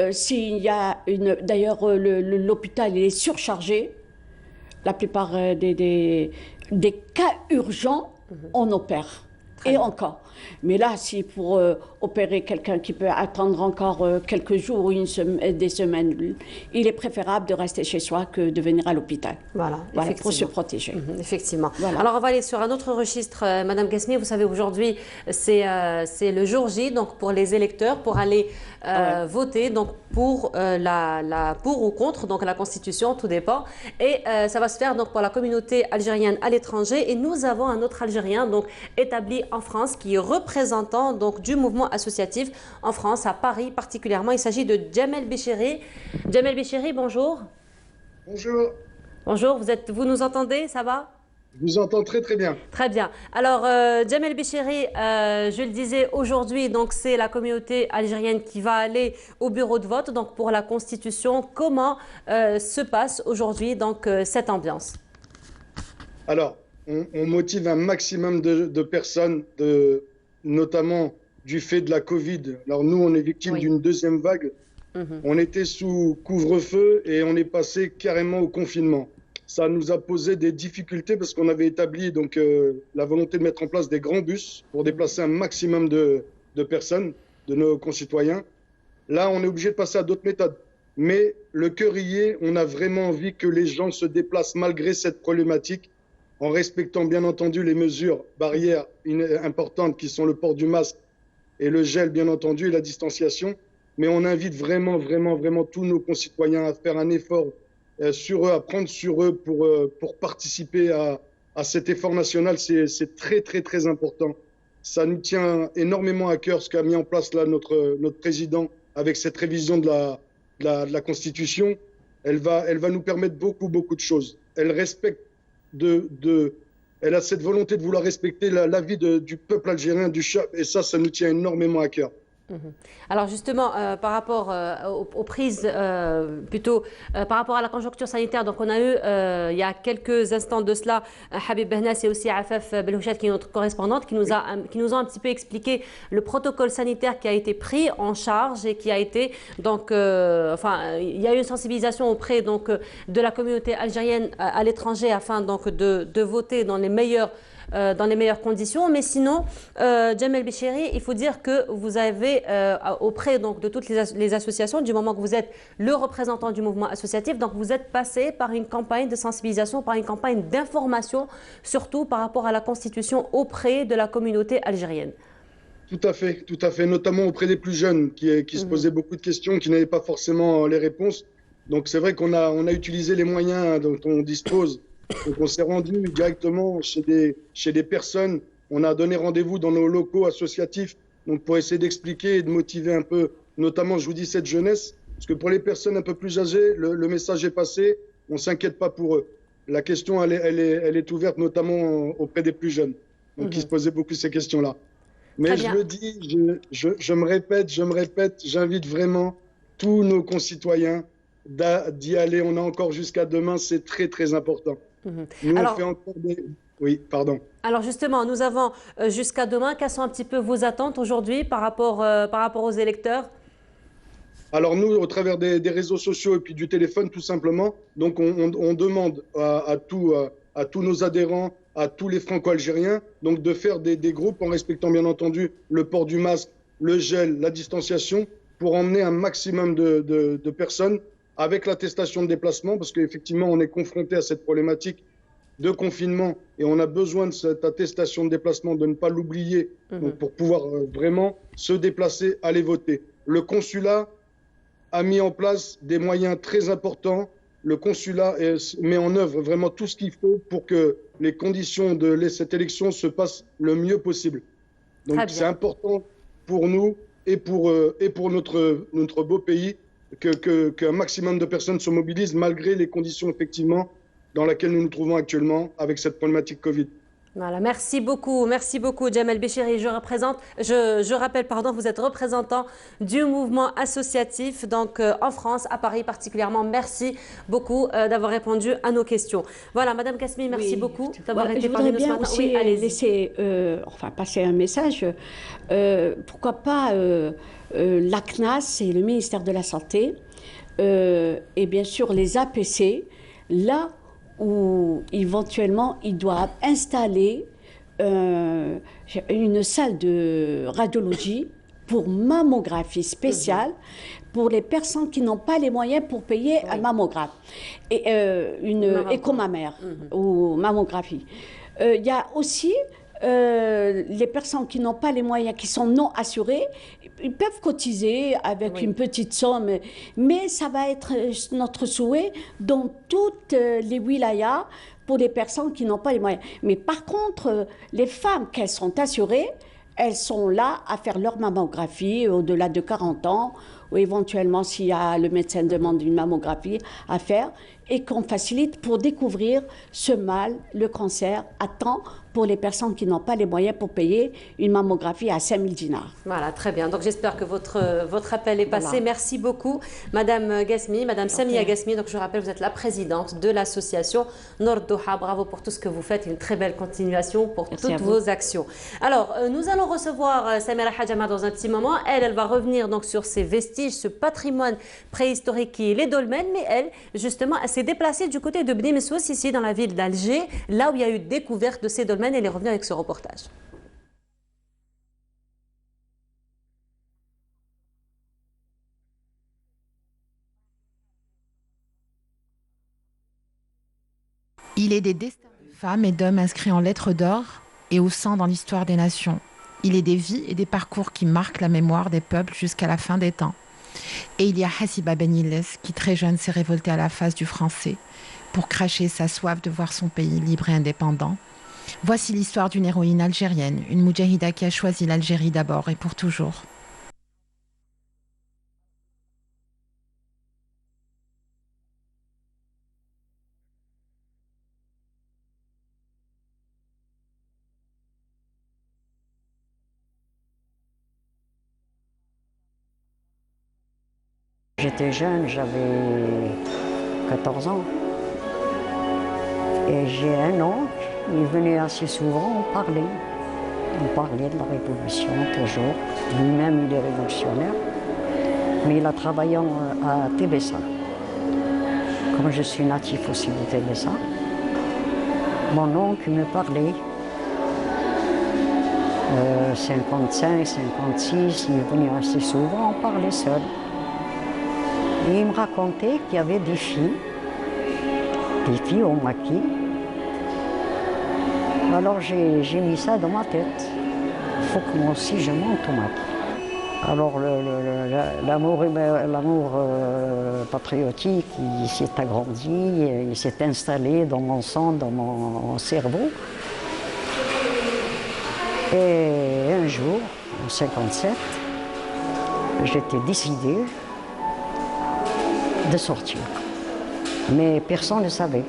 s'il y a une... D'ailleurs, l'hôpital est surchargé. La plupart des cas urgents, on opère. Et encore. Mais là, si pour opérer quelqu'un qui peut attendre encore quelques jours ou des semaines, il est préférable de rester chez soi que de venir à l'hôpital. Voilà, pour se protéger. Effectivement. Voilà. Alors, on va aller sur un autre registre. Madame Ghasmi, vous savez, aujourd'hui, c'est le jour J, donc pour les électeurs, pour aller voter, donc pour pour ou contre, donc la Constitution, tout dépend. Et ça va se faire donc pour la communauté algérienne à l'étranger. Et nous avons un autre Algérien, donc établi en France, qui est représentant donc du mouvement associatif en France, à Paris particulièrement. Il s'agit de Djamel Béchiri. Djamel Béchiri, bonjour. Bonjour. Bonjour, vous nous entendez, ça va? Je vous entends très très bien. Très bien. Alors, Djamel Béchiri, je le disais, aujourd'hui, donc c'est la communauté algérienne qui va aller au bureau de vote donc pour la Constitution. Comment se passe aujourd'hui donc cette ambiance? Alors, on motive un maximum de personnes, notamment du fait de la Covid. Alors nous, on est victime d'une deuxième vague. On était sous couvre-feu et on est passé carrément au confinement. Ça nous a posé des difficultés parce qu'on avait établi donc, la volonté de mettre en place des grands bus pour déplacer un maximum de personnes, de nos concitoyens. Là, on est obligé de passer à d'autres méthodes. Mais le cœur y est, on a vraiment envie que les gens se déplacent malgré cette problématique, en respectant bien entendu les mesures barrières importantes qui sont le port du masque et le gel bien entendu et la distanciation. Mais on invite vraiment tous nos concitoyens à faire un effort sur eux, à prendre sur eux pour participer à cet effort national. C'est très important. Ça nous tient énormément à cœur ce qu'a mis en place là notre président avec cette révision de la Constitution. Elle va nous permettre beaucoup de choses. Elle respecte elle a cette volonté de vouloir respecter l'avis du peuple algérien, et ça nous tient énormément à cœur. Alors justement, par rapport aux prises, par rapport à la conjoncture sanitaire, donc on a eu il y a quelques instants de cela, Habib Behnas et aussi Afaf Belhouchat, qui est notre correspondante, qui nous ont un petit peu expliqué le protocole sanitaire qui a été pris en charge et qui a été donc, il y a eu une sensibilisation auprès donc de la communauté algérienne à l'étranger afin donc de voter dans les meilleures conditions. Mais sinon, Djamel Béchiri, il faut dire que vous avez auprès donc, de toutes les associations, du moment que vous êtes le représentant du mouvement associatif, donc vous êtes passé par une campagne de sensibilisation, par une campagne d'information, surtout par rapport à la Constitution auprès de la communauté algérienne. Tout à fait, notamment auprès des plus jeunes qui se posaient beaucoup de questions, qui n'avaient pas forcément les réponses. Donc c'est vrai qu'on a utilisé les moyens dont on dispose. Donc on s'est rendu directement chez des personnes. On a donné rendez-vous dans nos locaux associatifs donc pour essayer d'expliquer et de motiver un peu, notamment, je vous dis, cette jeunesse. Parce que pour les personnes un peu plus âgées, le message est passé. On ne s'inquiète pas pour eux. La question, elle est ouverte notamment auprès des plus jeunes, donc qui se posaient beaucoup ces questions-là. Mais je le dis, je me répète, j'invite vraiment tous nos concitoyens d'y aller. On a encore jusqu'à demain, c'est très important. Nous, on fait encore des... Oui, pardon. Alors justement, nous avons jusqu'à demain. Quelles sont un petit peu vos attentes aujourd'hui par rapport aux électeurs? Alors nous, au travers des réseaux sociaux et puis du téléphone, tout simplement, donc on demande à tous nos adhérents, à tous les franco-algériens, donc de faire des groupes en respectant bien entendu le port du masque, le gel, la distanciation, pour emmener un maximum de personnes avec l'attestation de déplacement, parce qu'effectivement, on est confronté à cette problématique de confinement et on a besoin de cette attestation de déplacement, de ne pas l'oublier, pour pouvoir vraiment se déplacer, aller voter. Le consulat a mis en place des moyens très importants. Le consulat met en œuvre vraiment tout ce qu'il faut pour que les conditions de cette élection se passent le mieux possible. Donc c'est important pour nous et pour notre beau pays qu'un maximum de personnes se mobilisent malgré les conditions effectivement dans lesquelles nous nous trouvons actuellement avec cette problématique Covid. Voilà, merci beaucoup, Djamel Béchiri. Je rappelle, vous êtes représentant du mouvement associatif donc en France, à Paris particulièrement. Merci beaucoup d'avoir répondu à nos questions. Voilà, Madame Ghasmi, merci beaucoup d'avoir été parmi nous ce matin. Je voudrais bien aussi passer un message. Pourquoi pas la CNAS et le ministère de la Santé et bien sûr les APC, là où éventuellement ils doivent installer une salle de radiologie pour mammographie spéciale pour les personnes qui n'ont pas les moyens pour payer un mammographe et une écho-mammaire ou mammographie. Il y a aussi les personnes qui n'ont pas les moyens, qui sont non assurées, ils peuvent cotiser avec une petite somme, mais ça va être notre souhait dans toutes les wilayas pour les personnes qui n'ont pas les moyens. Mais par contre, les femmes, qu'elles sont assurées, elles sont là à faire leur mammographie au-delà de 40 ans, ou éventuellement s'il y a le médecin demande une mammographie à faire, et qu'on facilite pour découvrir ce mal, le cancer, à temps pour les personnes qui n'ont pas les moyens pour payer une mammographie à 5 000 dinars. Voilà, très bien. Donc j'espère que votre appel est passé. Voilà. Merci beaucoup, Madame Ghasmi, Madame Samia Ghasmi. Donc je rappelle, vous êtes la présidente de l'association Nord Doha. Bravo pour tout ce que vous faites. Une très belle continuation pour toutes vos actions. Alors, nous allons recevoir Samira Hadjama dans un petit moment. Elle va revenir donc sur ces vestiges, ce patrimoine préhistorique qui est les dolmens. Mais elle, justement, elle s'est déplacée du côté de Bni Messous, ici dans la ville d'Alger, là où il y a eu découverte de ces dolmens. Elle est revenue avec ce reportage. Il est des destins de femmes et d'hommes inscrits en lettres d'or et au sang dans l'histoire des nations. Il est des vies et des parcours qui marquent la mémoire des peuples jusqu'à la fin des temps. Et il y a Hassiba Ben Iles qui, très jeune, s'est révoltée à la face du français pour cracher sa soif de voir son pays libre et indépendant. Voici l'histoire d'une héroïne algérienne, une moudjahida qui a choisi l'Algérie d'abord et pour toujours. J'étais jeune, j'avais 14 ans. Et j'ai un oncle, il venait assez souvent, on parlait de la Révolution toujours. Lui-même, il est révolutionnaire. Mais il a travaillé à Tébessa. Comme je suis natif aussi de Tébessa, mon oncle me parlait. 55, 56, il venait assez souvent, on parlait seul. Et il me racontait qu'il y avait des filles au maquis. Alors j'ai mis ça dans ma tête. Il faut que moi aussi je monte au maquis. Alors l'amour patriotique, il s'est agrandi, il s'est installé dans mon sang, dans mon cerveau. Et un jour, en 57, j'étais décidée de sortir. Mais personne ne savait.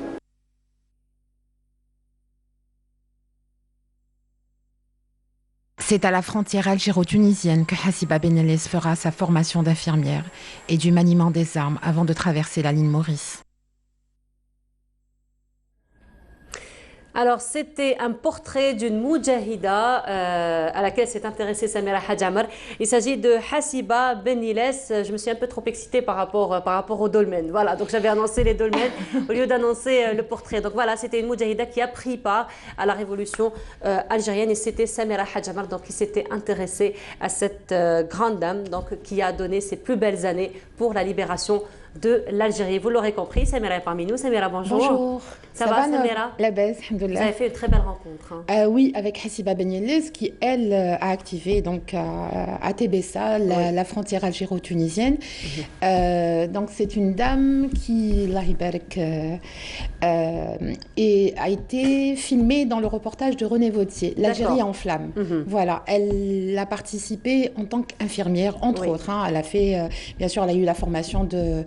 C'est à la frontière algéro-tunisienne que Hassiba Ben Iles fera sa formation d'infirmière et du maniement des armes avant de traverser la ligne Maurice. Alors, c'était un portrait d'une moudjahida à laquelle s'est intéressée Samira Hadjamar. Il s'agit de Hassiba Ben Iles. Je me suis un peu trop excitée par rapport au dolmen. Voilà, donc j'avais annoncé les dolmens au lieu d'annoncer le portrait. Donc voilà, c'était une moudjahida qui a pris part à la révolution algérienne et c'était Samira Hadjamar donc, qui s'était intéressée à cette grande dame donc, qui a donné ses plus belles années pour la libération de l'Algérie. Vous l'aurez compris, Samira est parmi nous. Samira, bonjour. Bonjour. Ça va Samira? La baisse, alhamdoulilah. Vous avez fait une très belle rencontre. Hein. Oui, avec Hassiba Ben Iles qui, elle, a activé donc, à Tébessa, la frontière algéro-tunisienne. Donc c'est une dame qui, Allah Ibarak, et a été filmée dans le reportage de René Vautier, L'Algérie en flammes. Voilà, elle a participé en tant qu'infirmière, entre autres. Hein. Elle a fait, bien sûr, elle a eu la formation de,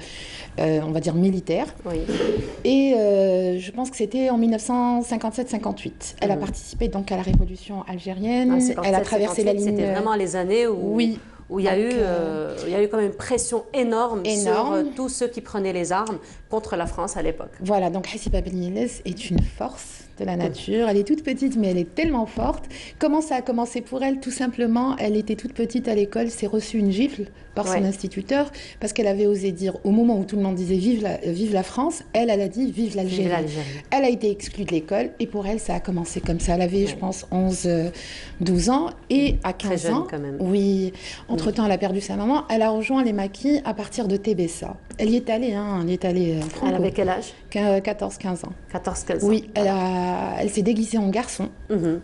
on va dire, militaire. Et je pense que c'était en 1957-58. Elle a participé donc à la révolution algérienne. Elle a traversé la ligne. C'était vraiment les années où il y a eu quand même une pression énorme sur tous ceux qui prenaient les armes contre la France à l'époque. Voilà, donc Hassiba Ben Iles est une force de la nature. Elle est toute petite, mais elle est tellement forte. Comment ça a commencé pour elle? Tout simplement, elle était toute petite à l'école, s'est reçue une gifle par son instituteur, parce qu'elle avait osé dire, au moment où tout le monde disait vive la France, elle a dit vive l'Algérie. Elle a été exclue de l'école, et pour elle, ça a commencé comme ça. Elle avait, je pense, 12 ans, et à 15 Très jeune, ans, quand même. oui, entre-temps, elle a perdu sa maman, elle a rejoint les maquis à partir de Tébessa. Elle y est allée, elle y est allée franco. Elle avait quel âge? 14-15 ans. 14-15 ans. Oui, elle s'est déguisée en garçon.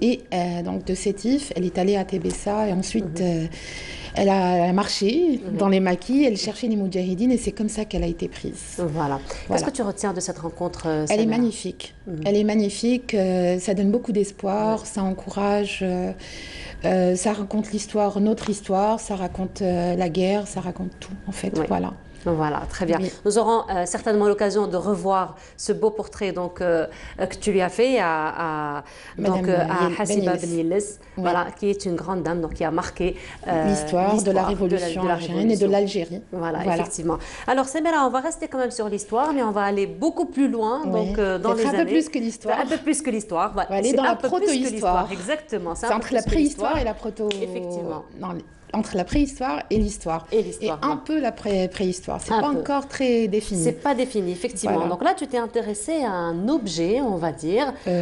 Et donc de Sétif, elle est allée à Tébessa et ensuite elle a marché dans les maquis, elle cherchait les moudjahidines et c'est comme ça qu'elle a été prise. Voilà. Qu'est-ce que tu retiens de cette rencontre, Elle est magnifique. Elle est magnifique, ça donne beaucoup d'espoir, ça encourage, ça raconte l'histoire, notre histoire, ça raconte la guerre, ça raconte tout en fait. Voilà. Voilà, très bien. Oui. Nous aurons certainement l'occasion de revoir ce beau portrait donc, que tu lui as fait à Hassiba Ben Yeles, voilà, qui est une grande dame donc, qui a marqué l'histoire de la révolution algérienne et de l'Algérie. Voilà, effectivement. Alors, Samira, on va rester quand même sur l'histoire, mais on va aller beaucoup plus loin donc, dans les années. Un peu plus que l'histoire. Un peu plus que l'histoire. On va aller dans la proto-histoire. Exactement. C'est entre la préhistoire et la proto... Effectivement. Entre la préhistoire et l'histoire. Et un peu la préhistoire. C'est pas encore très défini. C'est pas défini, effectivement. Voilà. Donc là, tu t'es intéressé à un objet, on va dire. Oui.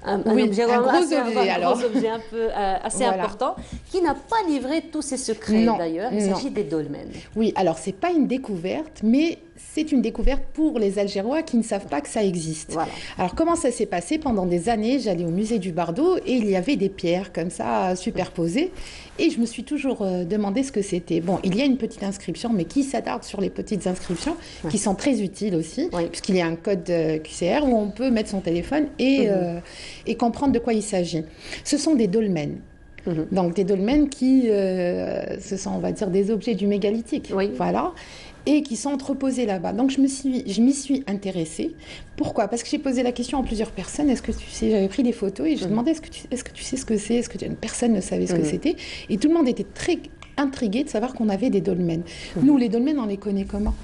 Un gros objet un peu assez voilà. important, qui n'a pas livré tous ses secrets d'ailleurs. Il s'agit des dolmens. Oui, alors c'est pas une découverte, mais c'est une découverte pour les Algérois qui ne savent pas que ça existe. Voilà. Alors comment ça s'est passé? Pendant des années, j'allais au musée du Bardo et il y avait des pierres comme ça superposées et je me suis toujours demandé ce que c'était. Bon, il y a une petite inscription, mais qui s'attarde sur les petites inscriptions qui sont très utiles aussi, puisqu'il y a un code QCR où on peut mettre son téléphone et comprendre de quoi il s'agit. Ce sont des dolmens. Donc des dolmens qui, ce sont, on va dire, des objets du mégalithique. Voilà. Et qui sont entreposés là-bas. Donc je m'y suis intéressée. Pourquoi? Parce que j'ai posé la question à plusieurs personnes. Est-ce que tu sais? J'avais pris des photos et je demandais est-ce que tu sais ce que c'est? Est-ce que personne ne savait ce que c'était? Et tout le monde était très intrigué de savoir qu'on avait des dolmens. Nous, les dolmens, on les connaît comment?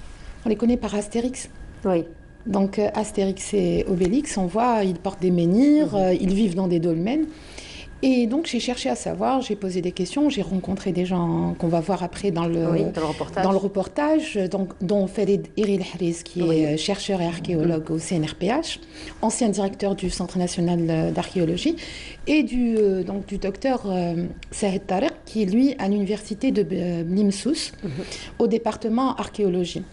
On les connaît par Astérix. Oui. Donc Astérix et Obélix, on voit, ils portent des menhirs, ils vivent dans des dolmens. Et donc, j'ai cherché à savoir, j'ai posé des questions, j'ai rencontré des gens qu'on va voir après dans le reportage, donc, dont Farid Iril Hariz, qui est chercheur et archéologue au CNRPH, ancien directeur du Centre national d'archéologie, et du docteur Sahed Tariq, qui est lui à l'université de Blimsous, au département archéologie.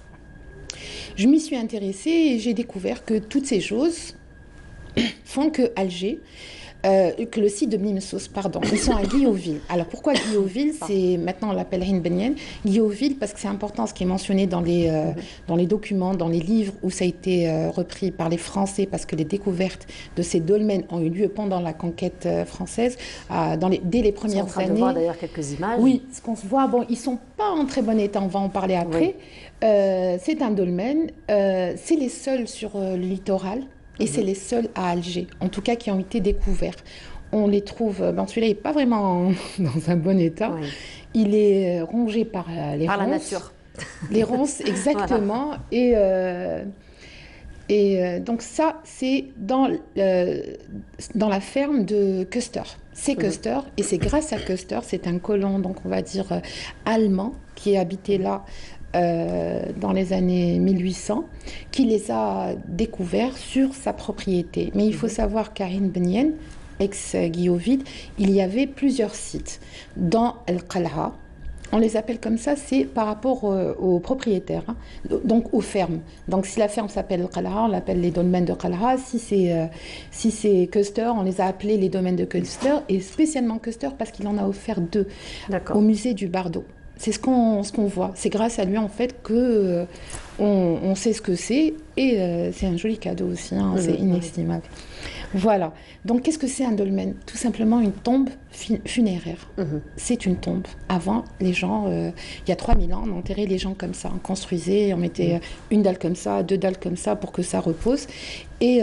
Je m'y suis intéressée et j'ai découvert que toutes ces choses font que Alger... que le site de Blimsous, pardon, ils sont à Guilloville. Alors pourquoi Guilloville? C'est maintenant on l'appelle Ain Benyen. Guilloville parce que c'est important ce qui est mentionné dans les documents, dans les livres où ça a été repris par les Français parce que les découvertes de ces dolmens ont eu lieu pendant la conquête française, dès les premières années. On est en train de voir d'ailleurs quelques images. Oui, ce qu'on se voit, bon, ils sont pas en très bon état, on va en parler après. C'est un dolmen, c'est les seuls sur le littoral. Et c'est les seuls à Alger, en tout cas qui ont été découverts. On les trouve, celui-là n'est pas vraiment dans un bon état. Il est rongé par les ronces. Par la nature. Les ronces, exactement. Voilà. Et donc ça, c'est dans la ferme de Custer. C'est Custer, et c'est grâce à Custer, c'est un colon, donc on va dire allemand, qui habitait là dans les années 1800, qui les a découverts sur sa propriété. Mais il faut savoir qu'à Ain Benyen, ex-Guilloville, il y avait plusieurs sites. Dans El-Qal'a, on les appelle comme ça, c'est par rapport aux propriétaires, donc aux fermes. Donc si la ferme s'appelle El-Qal'a, on l'appelle les domaines de Qal'a. Si c'est Custer, on les a appelés les domaines de Custer, et spécialement Custer parce qu'il en a offert 2 au musée du Bardo. C'est ce qu'on voit. C'est grâce à lui, en fait, que on sait ce que c'est. Et c'est un joli cadeau aussi. C'est inestimable. Voilà. Donc, qu'est-ce que c'est un dolmen? Tout simplement une tombe funéraire. C'est une tombe. Avant, les gens, il y a 3000 ans, on enterrait les gens comme ça. On construisait, on mettait une dalle comme ça, 2 dalles comme ça pour que ça repose. Et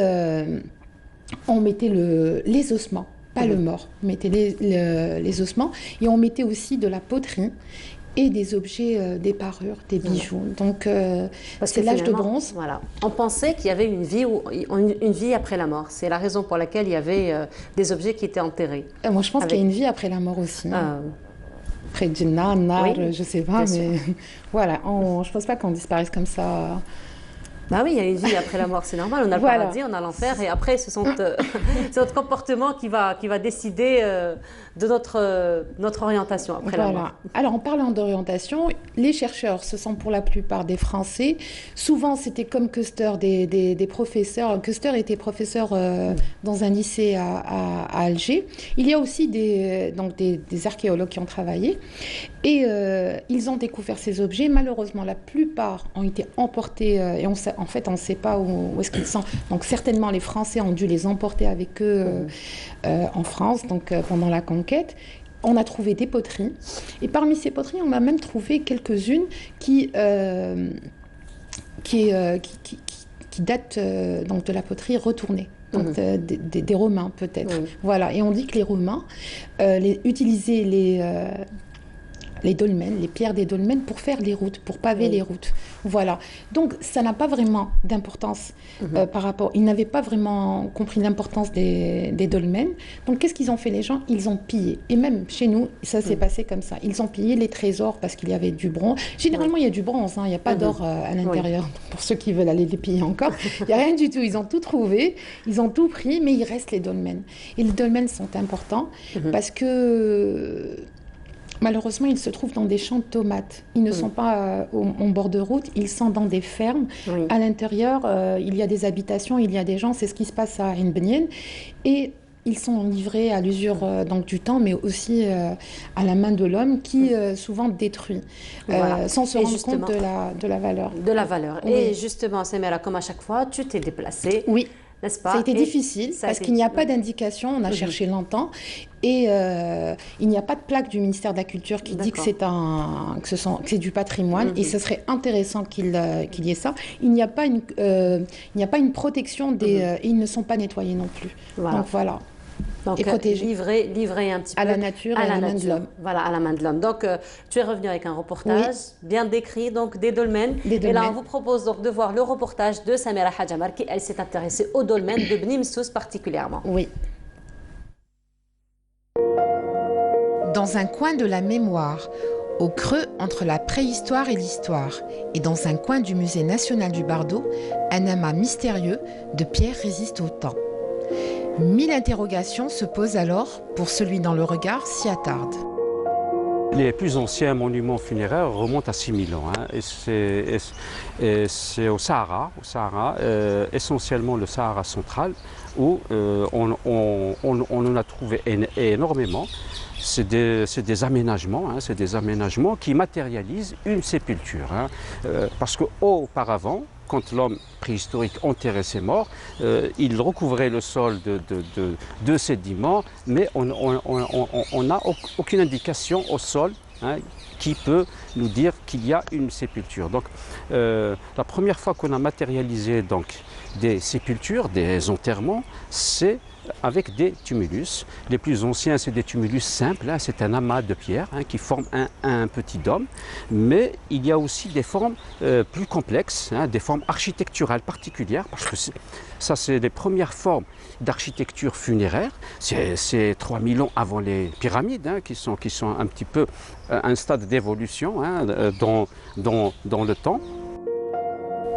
on mettait les ossements. Pas le mort, on mettait les ossements. Et on mettait aussi de la poterie. et des objets, des parures, des bijoux. Donc, c'est l'âge de bronze. Voilà. On pensait qu'il y avait une vie après la mort. C'est la raison pour laquelle il y avait des objets qui étaient enterrés. Moi, je pense qu'il y a une vie après la mort aussi. Après Djinna, Nar, je ne sais pas, mais voilà, je ne pense pas qu'on disparaisse comme ça. Bah oui, il y a une vie après la mort, c'est normal. On a le paradis, on a l'enfer, et après, c'est notre comportement qui va décider de notre orientation après la mort. Alors, en parlant d'orientation, les chercheurs, ce sont pour la plupart des Français. Souvent, c'était comme Custer, des professeurs. Custer était professeur dans un lycée à Alger. Il y a aussi des archéologues qui ont travaillé. Et ils ont découvert ces objets. Malheureusement, la plupart ont été emportés et en fait, on ne sait pas où est-ce qu'ils sont. Donc, certainement, les Français ont dû les emporter avec eux en France, donc pendant la conquête. On a trouvé des poteries. Et parmi ces poteries, on a même trouvé quelques-unes qui datent donc de la poterie retournée. Donc des Romains, peut-être. Voilà. Et on dit que les Romains utilisaient les dolmens, les pierres des dolmens pour faire les routes, pour paver les routes. Voilà. Donc, ça n'a pas vraiment d'importance par rapport... Ils n'avaient pas vraiment compris l'importance des dolmens. Donc, qu'est-ce qu'ils ont fait les gens? Ils ont pillé. Et même chez nous, ça s'est passé comme ça. Ils ont pillé les trésors parce qu'il y avait du bronze. Généralement, il y a du bronze, il n'y a pas d'or à l'intérieur. Pour ceux qui veulent aller les piller encore, il n'y a rien du tout. Ils ont tout trouvé, ils ont tout pris, mais il reste les dolmens. Et les dolmens sont importants parce que... Malheureusement, ils se trouvent dans des champs de tomates. Ils ne sont pas en bord de route, ils sont dans des fermes. À l'intérieur, il y a des habitations, il y a des gens. C'est ce qui se passe à Inbenien. Et ils sont livrés à l'usure du temps, mais aussi à la main de l'homme qui souvent détruit, sans se rendre compte de la valeur. De la valeur. Oui. Et justement, Samira, comme à chaque fois, tu t'es déplacée. Oui. N'est-ce pas? Ça a été difficile parce qu'il n'y a pas d'indication, on a cherché longtemps et il n'y a pas de plaque du ministère de la Culture qui dit que c'est du patrimoine et ce serait intéressant qu'il y ait ça. Il n'y a pas une protection et ils ne sont pas nettoyés non plus. Donc voilà. Donc, livré un petit peu à la nature et à la main de l'homme. Voilà, à la main de l'homme. Donc, tu es revenu avec un reportage bien décrit, donc des dolmens. Et là, on vous propose donc de voir le reportage de Samira Hadjamar, qui, elle, s'est intéressée aux dolmens de Bni Messous particulièrement. Oui. Dans un coin de la mémoire, au creux entre la préhistoire et l'histoire, et dans un coin du musée national du Bardo, un amas mystérieux de pierres résiste au temps. 1000 interrogations se posent alors pour celui dont le regard s'y attarde. Les plus anciens monuments funéraires remontent à 6000 ans. Et c'est au Sahara, essentiellement le Sahara central, où on en a trouvé énormément. C'est des aménagements qui matérialisent une sépulture. Parce qu'auparavant, quand l'homme préhistorique enterrait ses morts, il recouvrait le sol de sédiments, mais on n'a aucune indication au sol qui peut nous dire qu'il y a une sépulture. Donc, la première fois qu'on a matérialisé des sépultures, des enterrements, c'est avec des tumulus. Les plus anciens, c'est des tumulus simples, c'est un amas de pierres qui forment un petit dôme, mais il y a aussi des formes plus complexes, des formes architecturales particulières, parce que ça, c'est les premières formes d'architecture funéraire. C'est 3000 ans avant les pyramides, qui sont un petit peu un stade d'évolution dans le temps.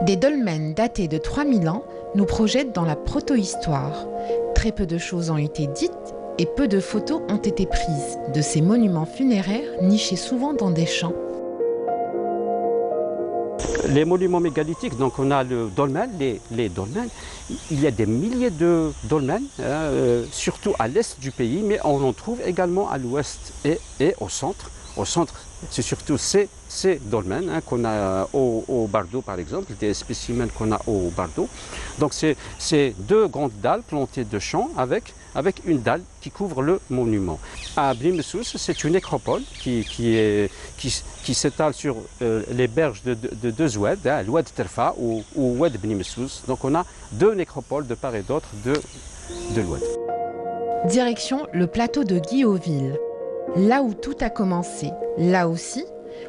Des dolmens datés de 3000 ans nous projettent dans la protohistoire. Très peu de choses ont été dites et peu de photos ont été prises de ces monuments funéraires nichés souvent dans des champs. Les monuments mégalithiques, donc on a le dolmen, les dolmens. Il y a des milliers de dolmens, surtout à l'est du pays, mais on en trouve également à l'ouest et au centre. Au centre, c'est surtout ces dolmens qu'on a au Bardo, par exemple, des spécimens qu'on a au Bardo. Donc c'est deux grandes dalles plantées de champs avec une dalle qui couvre le monument. À Bni Messous, c'est une nécropole qui s'étale sur les berges de deux oueds, l'oued Terfa ou oued Bni Messous. Donc on a deux nécropoles de part et d'autre de l'oued. Direction le plateau de Guilloville. Là où tout a commencé, là aussi,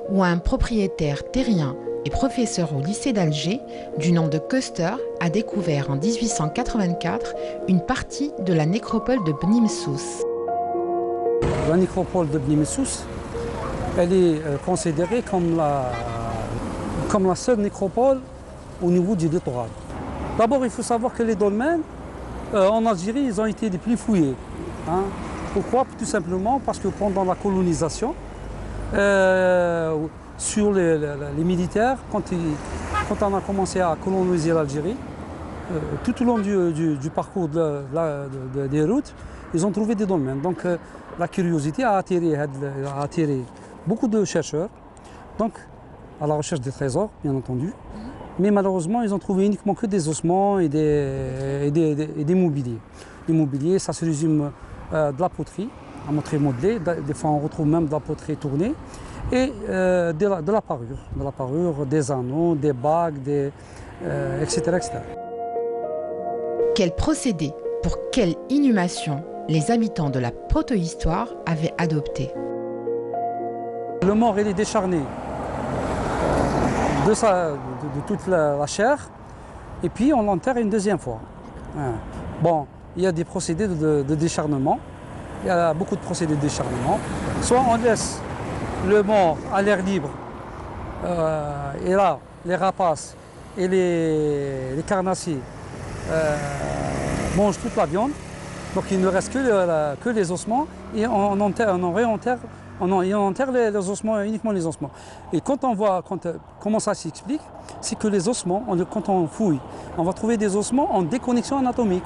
où un propriétaire terrien et professeur au lycée d'Alger, du nom de Köster, a découvert en 1884 une partie de la nécropole de Bni Messous. La nécropole de Bni Messous, elle est considérée comme la seule nécropole au niveau du littoral. D'abord, il faut savoir que les dolmens, en Algérie, ils ont été les plus fouillés. Hein. Pourquoi? Tout simplement parce que pendant la colonisation, sur les militaires, quand on a commencé à coloniser l'Algérie, tout au long du parcours des routes, ils ont trouvé des dolmens. Donc la curiosité a attiré beaucoup de chercheurs, donc à la recherche des trésors, bien entendu. Mais malheureusement, ils ont trouvé uniquement que des ossements et des mobiliers. Les mobiliers, ça se résume de la poterie, à montrer modelée. Des fois, on retrouve même de la poterie tournée. Et de la parure, des anneaux, des bagues, etc., etc. Quel procédé, pour quelle inhumation les habitants de la protohistoire avaient adopté? Le mort, il est décharné de toute la chair, et puis on l'enterre une deuxième fois. Bon, il y a des procédés de décharnement, il y a beaucoup de procédés de décharnement. Soit on laisse le mort à l'air libre, et là, les rapaces et les carnassiers mangent toute la viande, donc il ne reste que les ossements, et on enterre les ossements, uniquement les ossements. Et quand on voit comment ça s'explique, c'est que les ossements, quand on fouille, on va trouver des ossements en déconnexion anatomique.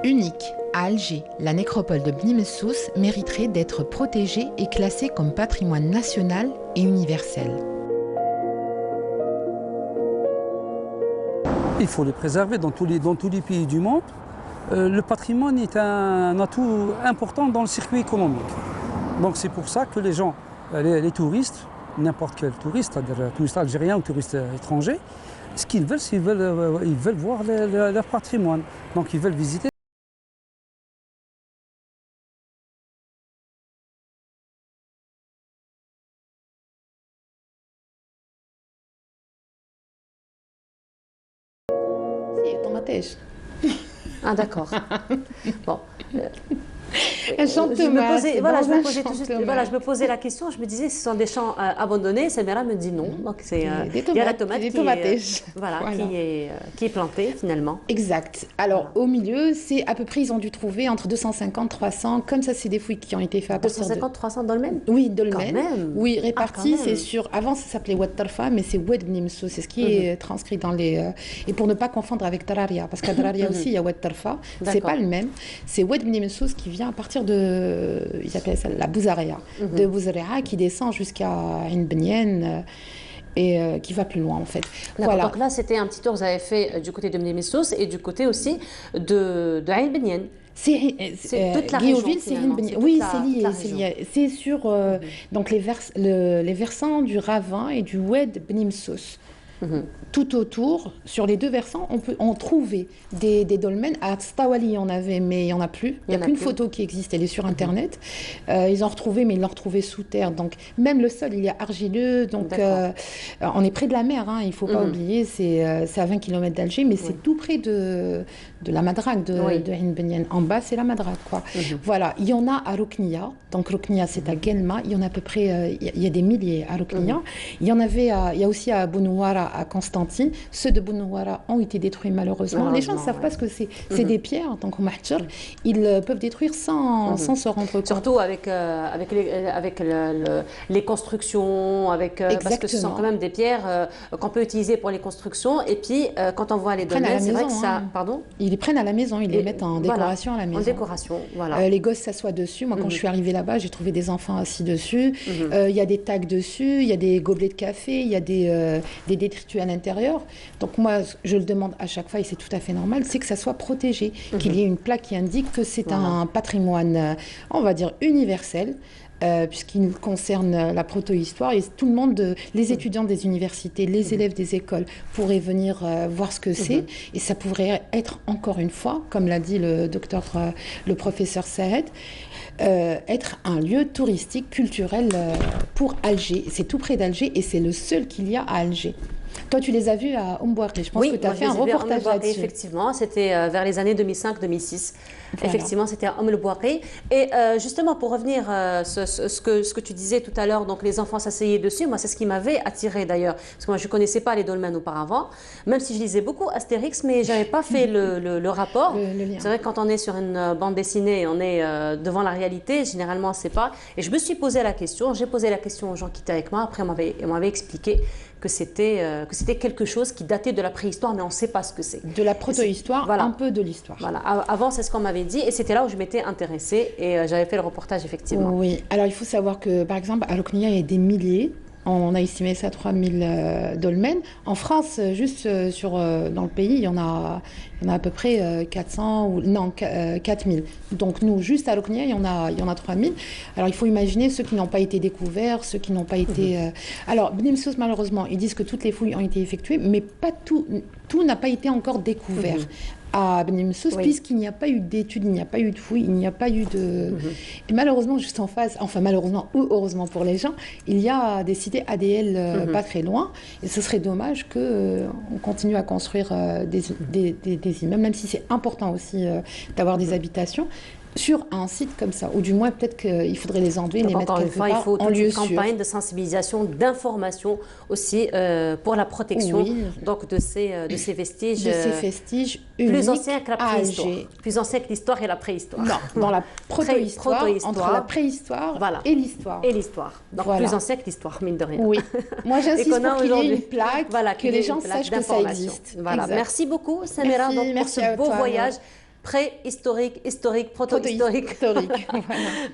Unique à Alger, la nécropole de Bni Messous mériterait d'être protégée et classée comme patrimoine national et universel. Il faut les préserver dans tous les pays du monde. Le patrimoine est un atout important dans le circuit économique. Donc c'est pour ça que les gens, les touristes, n'importe quel touriste, c'est-à-dire touristes algériens ou touristes étrangers, ce qu'ils veulent, c'est qu'ils veulent voir leur patrimoine. Donc ils veulent visiter. Ah d'accord. Bon. Je me posais la question, je me disais, ce sont des champs abandonnés. Samira me dit non. Donc il y a la tomate qui est plantée finalement. Exact. Alors au milieu, c'est à peu près, ils ont dû trouver entre 250 300, comme ça c'est des fouilles qui ont été faites à partir 250 300 dolmens. Oui, dolmens. Oui, répartis, c'est sur. Avant ça s'appelait Oued Tarfa, mais c'est Oued Bni Messous, c'est ce qui est transcrit dans les. Et pour ne pas confondre avec Dararia, parce qu'à Dararia aussi il y a Oued Tarfa, c'est pas le même. C'est Oued Bni Messous qui vient à partir de, ils appelaient ça la Bouzaria, de Bouzaria qui descend jusqu'à Ain Bnienne et qui va plus loin en fait. Voilà. Donc là c'était un petit tour que vous avez fait du côté de Bni Messous et du côté aussi de Ain Bnienne. C'est toute la région. Oui, c'est lié. C'est sur donc les versants du Ravin et du Oued Bni Messous. Tout autour, sur les deux versants, on trouvait des dolmens. À Tstawali, il y en avait, mais il n'y en a plus. Il n'y a qu'une photo qui existe, elle est sur Internet. Ils ont retrouvé, mais ils l'ont retrouvé sous terre. Donc, même le sol, il est argileux. Donc, on est près de la mer, hein, il ne faut pas oublier. C'est à 20 km d'Alger, mais c'est tout près de la Madrague de Ain Bnienne. En bas, c'est la Madrague, quoi. Voilà. Il y en a à Ruknia. Donc, Ruknia, c'est à Guelma. Il y en a à peu près, il y a des milliers à Ruknia. Il y en avait, il y a aussi à Bounouara, à Constantine. Ceux de Bounouara ont été détruits malheureusement. Les gens ne savent pas ce que c'est. C'est des pierres, donc au mahjar. Ils peuvent détruire sans se rendre compte. Surtout avec les constructions, parce que ce sont quand même des pierres qu'on peut utiliser pour les constructions. Et puis, quand on voit les dolmens, c'est vrai que ça... Pardon ? Ils les prennent à la maison, ils les mettent en décoration à la maison. En décoration, voilà. Les gosses s'assoient dessus. Moi, quand je suis arrivée là-bas, j'ai trouvé des enfants assis dessus. Il y a des tags dessus, il y a des gobelets de café, il y a des détritus à l'intérieur. Donc moi, je le demande à chaque fois, et c'est tout à fait normal, c'est que ça soit protégé, qu'il y ait une plaque qui indique que c'est un patrimoine, on va dire, universel, puisqu'il concerne la proto-histoire. Et tout le monde, les étudiants des universités, les élèves des écoles, pourraient venir voir ce que c'est. Et ça pourrait être, encore une fois, comme l'a dit le professeur Sahed, être un lieu touristique, culturel pour Alger. C'est tout près d'Alger et c'est le seul qu'il y a à Alger. Toi, tu les as vus à Ombouaré. Je pense que tu as fait un reportage là-dessus. Effectivement, c'était vers les années 2005-2006. Voilà. Effectivement, c'était à Ombouaré. Et justement, pour revenir ce que tu disais tout à l'heure, donc les enfants s'asseyaient dessus, moi, c'est ce qui m'avait attiré d'ailleurs. Parce que moi, je ne connaissais pas les dolmens auparavant, même si je lisais beaucoup Astérix, mais je n'avais pas fait le rapport. C'est vrai que quand on est sur une bande dessinée, on est devant la réalité, généralement, on ne sait pas. Et je me suis posé la question, j'ai posé la question aux gens qui étaient avec moi, après, on m'avait expliqué que c'était quelque chose qui datait de la préhistoire, mais on ne sait pas ce que c'est. De la proto-histoire, voilà. Un peu de l'histoire. Voilà. Avant, c'est ce qu'on m'avait dit, et c'était là où je m'étais intéressée, et j'avais fait le reportage, effectivement. Oui, alors il faut savoir que, par exemple, à Locnia, il y a des milliers, on a estimé ça à 3000 dolmens. En France, juste dans le pays, il y en a à peu près 4000. Donc nous, juste à Locnia, il y en a 3000. Alors il faut imaginer ceux qui n'ont pas été découverts, ceux qui n'ont pas été... Alors, Beni Msous, malheureusement, ils disent que toutes les fouilles ont été effectuées, mais pas tout n'a pas été encore découvert. À Beni Msous, puisqu'il n'y a pas eu d'études, il n'y a pas eu de fouilles, il n'y a pas eu de... Et malheureusement, juste en face, enfin malheureusement ou heureusement pour les gens, il y a des cités ADL pas très loin, et ce serait dommage qu'on continue à construire des immeubles, même si c'est important aussi d'avoir des habitations, sur un site comme ça, ou du moins peut-être qu'il faudrait les enlever, les mettre quelque part en lieu sûr. Il faut une campagne de sensibilisation, d'information aussi pour la protection donc de ces vestiges. De ces vestiges plus anciens que la préhistoire. Plus anciens que l'histoire et la préhistoire. Non, dans la proto-histoire, entre la préhistoire et l'histoire. Et l'histoire. Donc plus anciens que l'histoire, mine de rien. Oui. Moi j'insiste pour qu'il y ait une plaque, que les gens sachent que ça existe. Voilà. Merci beaucoup, Samira, pour ce beau voyage. Préhistorique, historique, proto-historique. Voilà.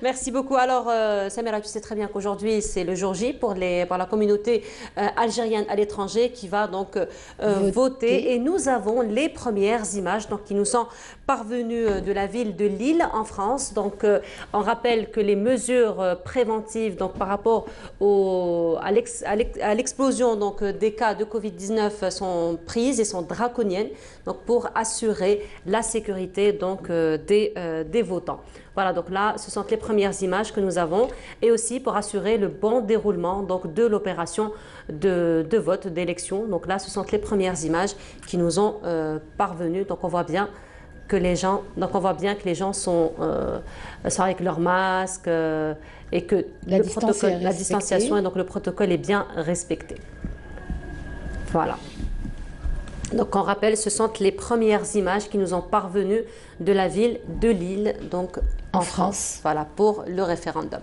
Merci beaucoup. Alors, Samira, tu sais très bien qu'aujourd'hui, c'est le jour J pour la communauté algérienne à l'étranger qui va donc voter. Et nous avons les premières images donc, qui nous sont parvenues de la ville de Lille, en France. Donc, on rappelle que les mesures préventives donc, par rapport à l'explosion donc, des cas de Covid-19 sont prises et sont draconiennes donc, pour assurer la sécurité donc, des votants. Voilà, donc là, ce sont les premières images que nous avons et aussi pour assurer le bon déroulement donc, de l'opération de vote, d'élection. Donc là, ce sont les premières images qui nous ont parvenues. Donc on voit bien que les gens, sont avec leur masque et que la distanciation et donc le protocole est bien respecté. Voilà. Donc on rappelle, ce sont les premières images qui nous ont parvenues de la ville de Lille, donc en France, voilà, pour le référendum.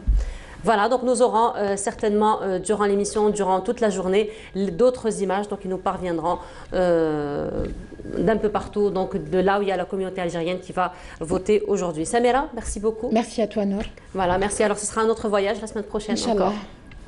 Voilà, donc nous aurons certainement durant l'émission, durant toute la journée, d'autres images donc, qui nous parviendront d'un peu partout, donc de là où il y a la communauté algérienne qui va voter aujourd'hui. Samira, merci beaucoup. Merci à toi, Nour. Voilà, merci. Alors ce sera un autre voyage la semaine prochaine encore.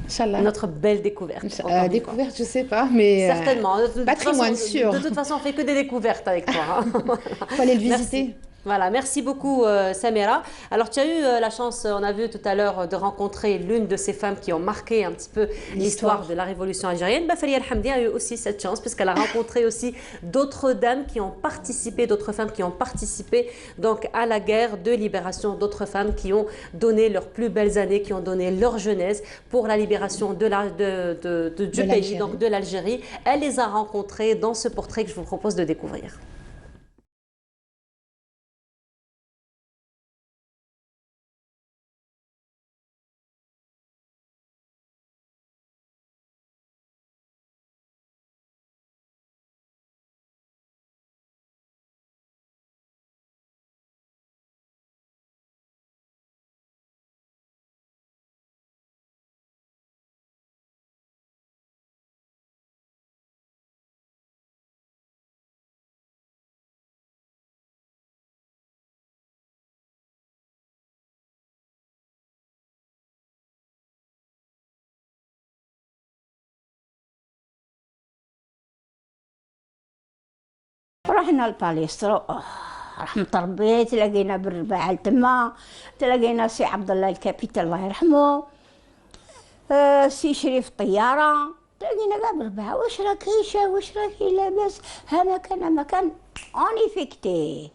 Inchallah. Notre belle découverte. Découverte, je ne sais pas, mais certainement. Patrimoine sûr. De toute façon, on ne fait que des découvertes avec toi. Il faut aller le visiter. Merci. Voilà, merci beaucoup Samira. Alors tu as eu la chance, on a vu tout à l'heure, de rencontrer l'une de ces femmes qui ont marqué un petit peu l'histoire de la révolution algérienne. Faria Alhamdi a eu aussi cette chance puisqu'elle a rencontré aussi d'autres dames qui ont participé, d'autres femmes qui ont participé donc à la guerre de libération, d'autres femmes qui ont donné leurs plus belles années, qui ont donné leur jeunesse pour la libération du pays, donc de l'Algérie. Elle les a rencontrées dans ce portrait que je vous propose de découvrir. رحنا لباليسترو رحمة ربي تلاقينا بالرباعة تما تلاقينا سي عبد الله الكابيتال الله يرحمه سي شريف الطيارة تلاقينا كاع بالرباعة واش راكي واش راكي لاباس ها مكان اوني فيكتي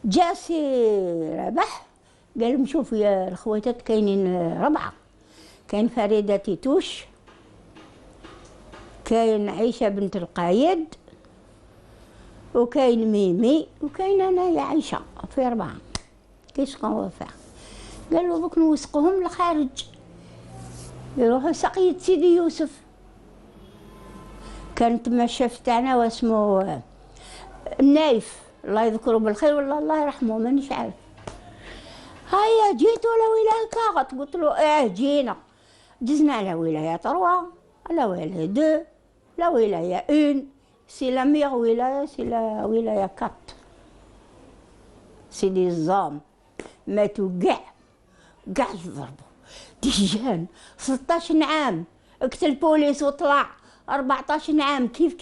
جا سي ربح قال لهم شوفوا يا الخواتات كاينين 4، كاين فريدة تيتوش، كاين عيشة بنت القايد، وكاين ميمي، وكاين انا يا عيشة، في 4. كيش وفاء قالوا بوك نوثقوهم للخارج يروحوا سقية سيدي يوسف. كان تما الشيف تاعنا واسمو النايف الله يذكره بالخير ولا الله يرحمه مانيش عارف. هيا جيتوا لولاية كاغط؟ قلت له جينا. دزنا على ولاية 3، على ولاية 2، لا ولاية 1، سي لا ميغ ولاية، سي لا ولاية 4. سي دي زام ماتوا كاع ضربوا ديجان 16 عام، قتل البوليس وطلع 14 عام كيف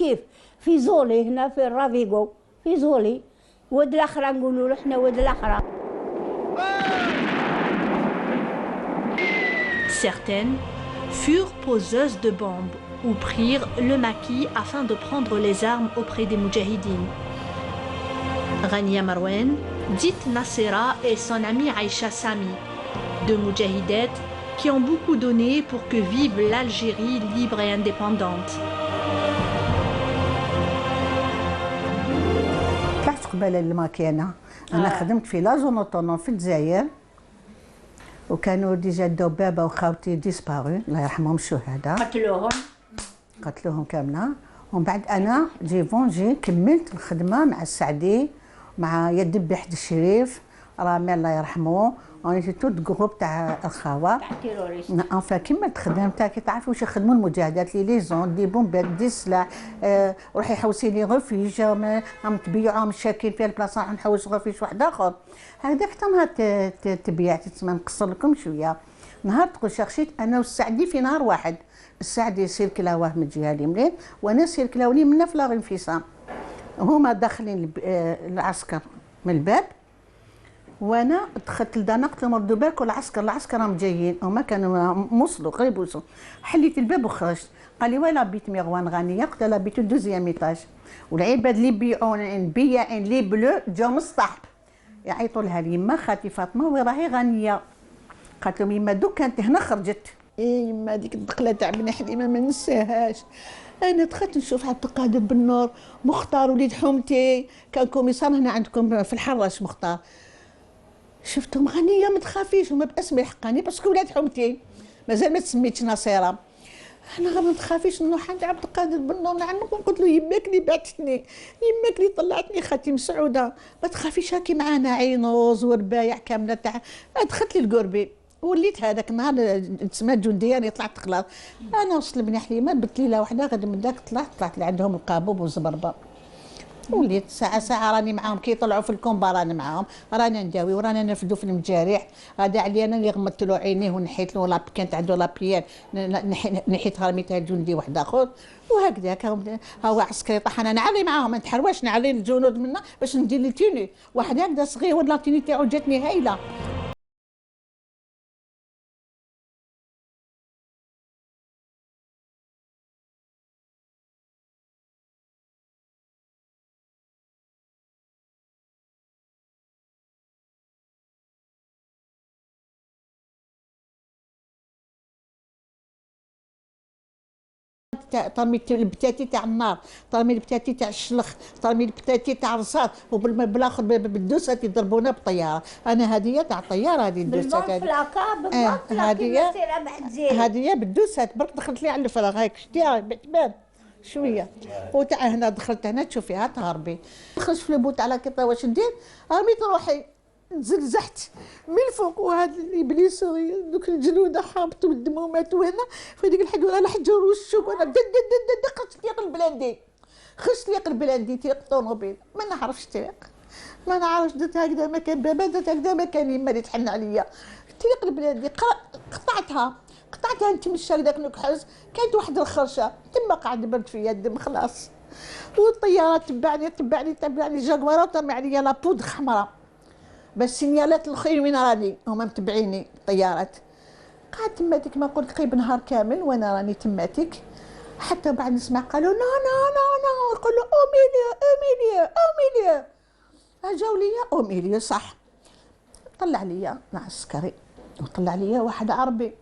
في زولي هنا في الرافيغو، في زولي ود الاخرى نقولوا له حنا ود الاخرى. Certaines furent poseuses de bombes ou prirent le maquis afin de prendre les armes auprès des moudjahidines. Rania Marwen, dite Nassera, et son amie Aïcha Sami, deux moudjahidettes qui ont beaucoup donné pour que vive l'Algérie libre et indépendante. طلعت قبالة الماكينة، أنا خدمت في لاجون اوتونوم في الجزائر، وكانوا ديجا داو بابا وخاوتي ديسبارو الله يرحمهم الشهداء، قتلوهم كاملة. ومن بعد أنا جي كملت الخدمة مع السعدي، مع يدبي حد الشريف رامي الله يرحمه، ونيتي توت جروب تاع الخاوة تاع التيروريست. انفا كملت خدمتها كي تعرفوا واش يخدموا المجاهدات لي زون دي بومبات دي سلاح، روحي حوسي لي غوفيج راهم تبيعوا مشاكل في البلاصه راح نحوس غوفيج واحد اخر. هكذا حتى نهار تبيعت تسمى نقصر لكم شويه. نهار تقول شخصيت انا والسعدي في نهار واحد، السعدي يصير كلاواه من الجهه اليمين وانا نصير كلاوني من في الانفصام. هما داخلين العسكر من الباب وانا دخلت لدانا قلت لهم ردوا بالكم العسكر راهم جايين، هما كانوا موصلوا قريب وصلوا. حليت الباب وخرجت، قال لي وين بيت ميغوان غانيه؟ قلت له بيت دوزيام ايطاج، والعباد اللي بيعون بياعين لي بلو جاو من السطح يعيطوا لها يما خالتي فاطمه وين راهي غانيه؟ قالت لهم يما دوك كانت هنا خرجت. يما ديك الدخله تاع بني حليمه ما ننساهاش. انا دخلت نشوف عبد القادر بن نور، مختار وليد حومتي كان كوميسار هنا عندكم في الحراش مختار، شفتهم غنيه ما تخافيش هما باسمي حقاني باسكو ولاد حومتي مازال ما تسميتش نصيره. انا غير ما تخافيش نروح عند عبد القادر بن نور نعنقو قلت له يماك اللي بعتتني، يماك اللي طلعتني خالتي مسعوده، ما تخافيش هاكي معانا عينوز وربايع كامله تاع. دخلت لي القربي وليت هذاك النهار تسمى جنديه راني طلعت خلاص. انا وصلت لبني حليمه بنت ليله واحده غير من داك طلعت لي عندهم القابوب والزبربه، وليت ساعه راني معاهم كي يطلعوا في الكومبا راني معاهم، رانا نداوي ورانا نرفدوا في المجارح. هذا علي انا اللي غمضت له عينيه ونحيت له كانت عنده لابيان نحيتها رميتها لجندي واحد اخر وهكذاك. هو عسكري طاح انا نعلي معاهم ما نتحرواش نعلي الجنود منا باش ندير لي تيني واحد هكذا صغير ولا تيني تاعو جاتني هايله. طرمي البتاتي تاع النار، طرمي البتاتي تاع الشلخ، طرمي البتاتي تاع الرصاص، وبالاخر بالدوسه يضربونا بالطياره. انا هذه تاع الطياره هذه الدوسه هذه بالدوسه برك دخلت لي على الفراغ هيك شتيها بتبان شويه وتاع هنا دخلت هنا تشوفيها تهربي. خرجت في البوت على كيطه واش ندير؟ رميت روحي تزلزحت من الفوق وهذا الابليس دوك الجنود حابطوا الدمومات وهنا في ديك الحجوره الحجر والشوك وانا خرجت لي البلاندي طريق الطوموبيل ما نعرفش طريق ما نعرفش درت هكذا ما كان بابا درت هكذا ما كان يما اللي تحن عليا طريق البلاندي قطعتها نتمشى هكذاك نكحز كانت واحد الخرشه تما قاعد برد فيا الدم خلاص. والطياره تبعني جاكوار وطرمي عليا لابود حمراء باش سينيالات الاخرين وين راني هما متبعيني الطيارات. قعدت تماتك ما قلت قريب نهار كامل وانا راني تماتك حتى بعد نسمع قالوا نو يقولوا اوميليا جاو ليا اوميليا صح. طلع عليا العسكري وطلع عليا واحد عربي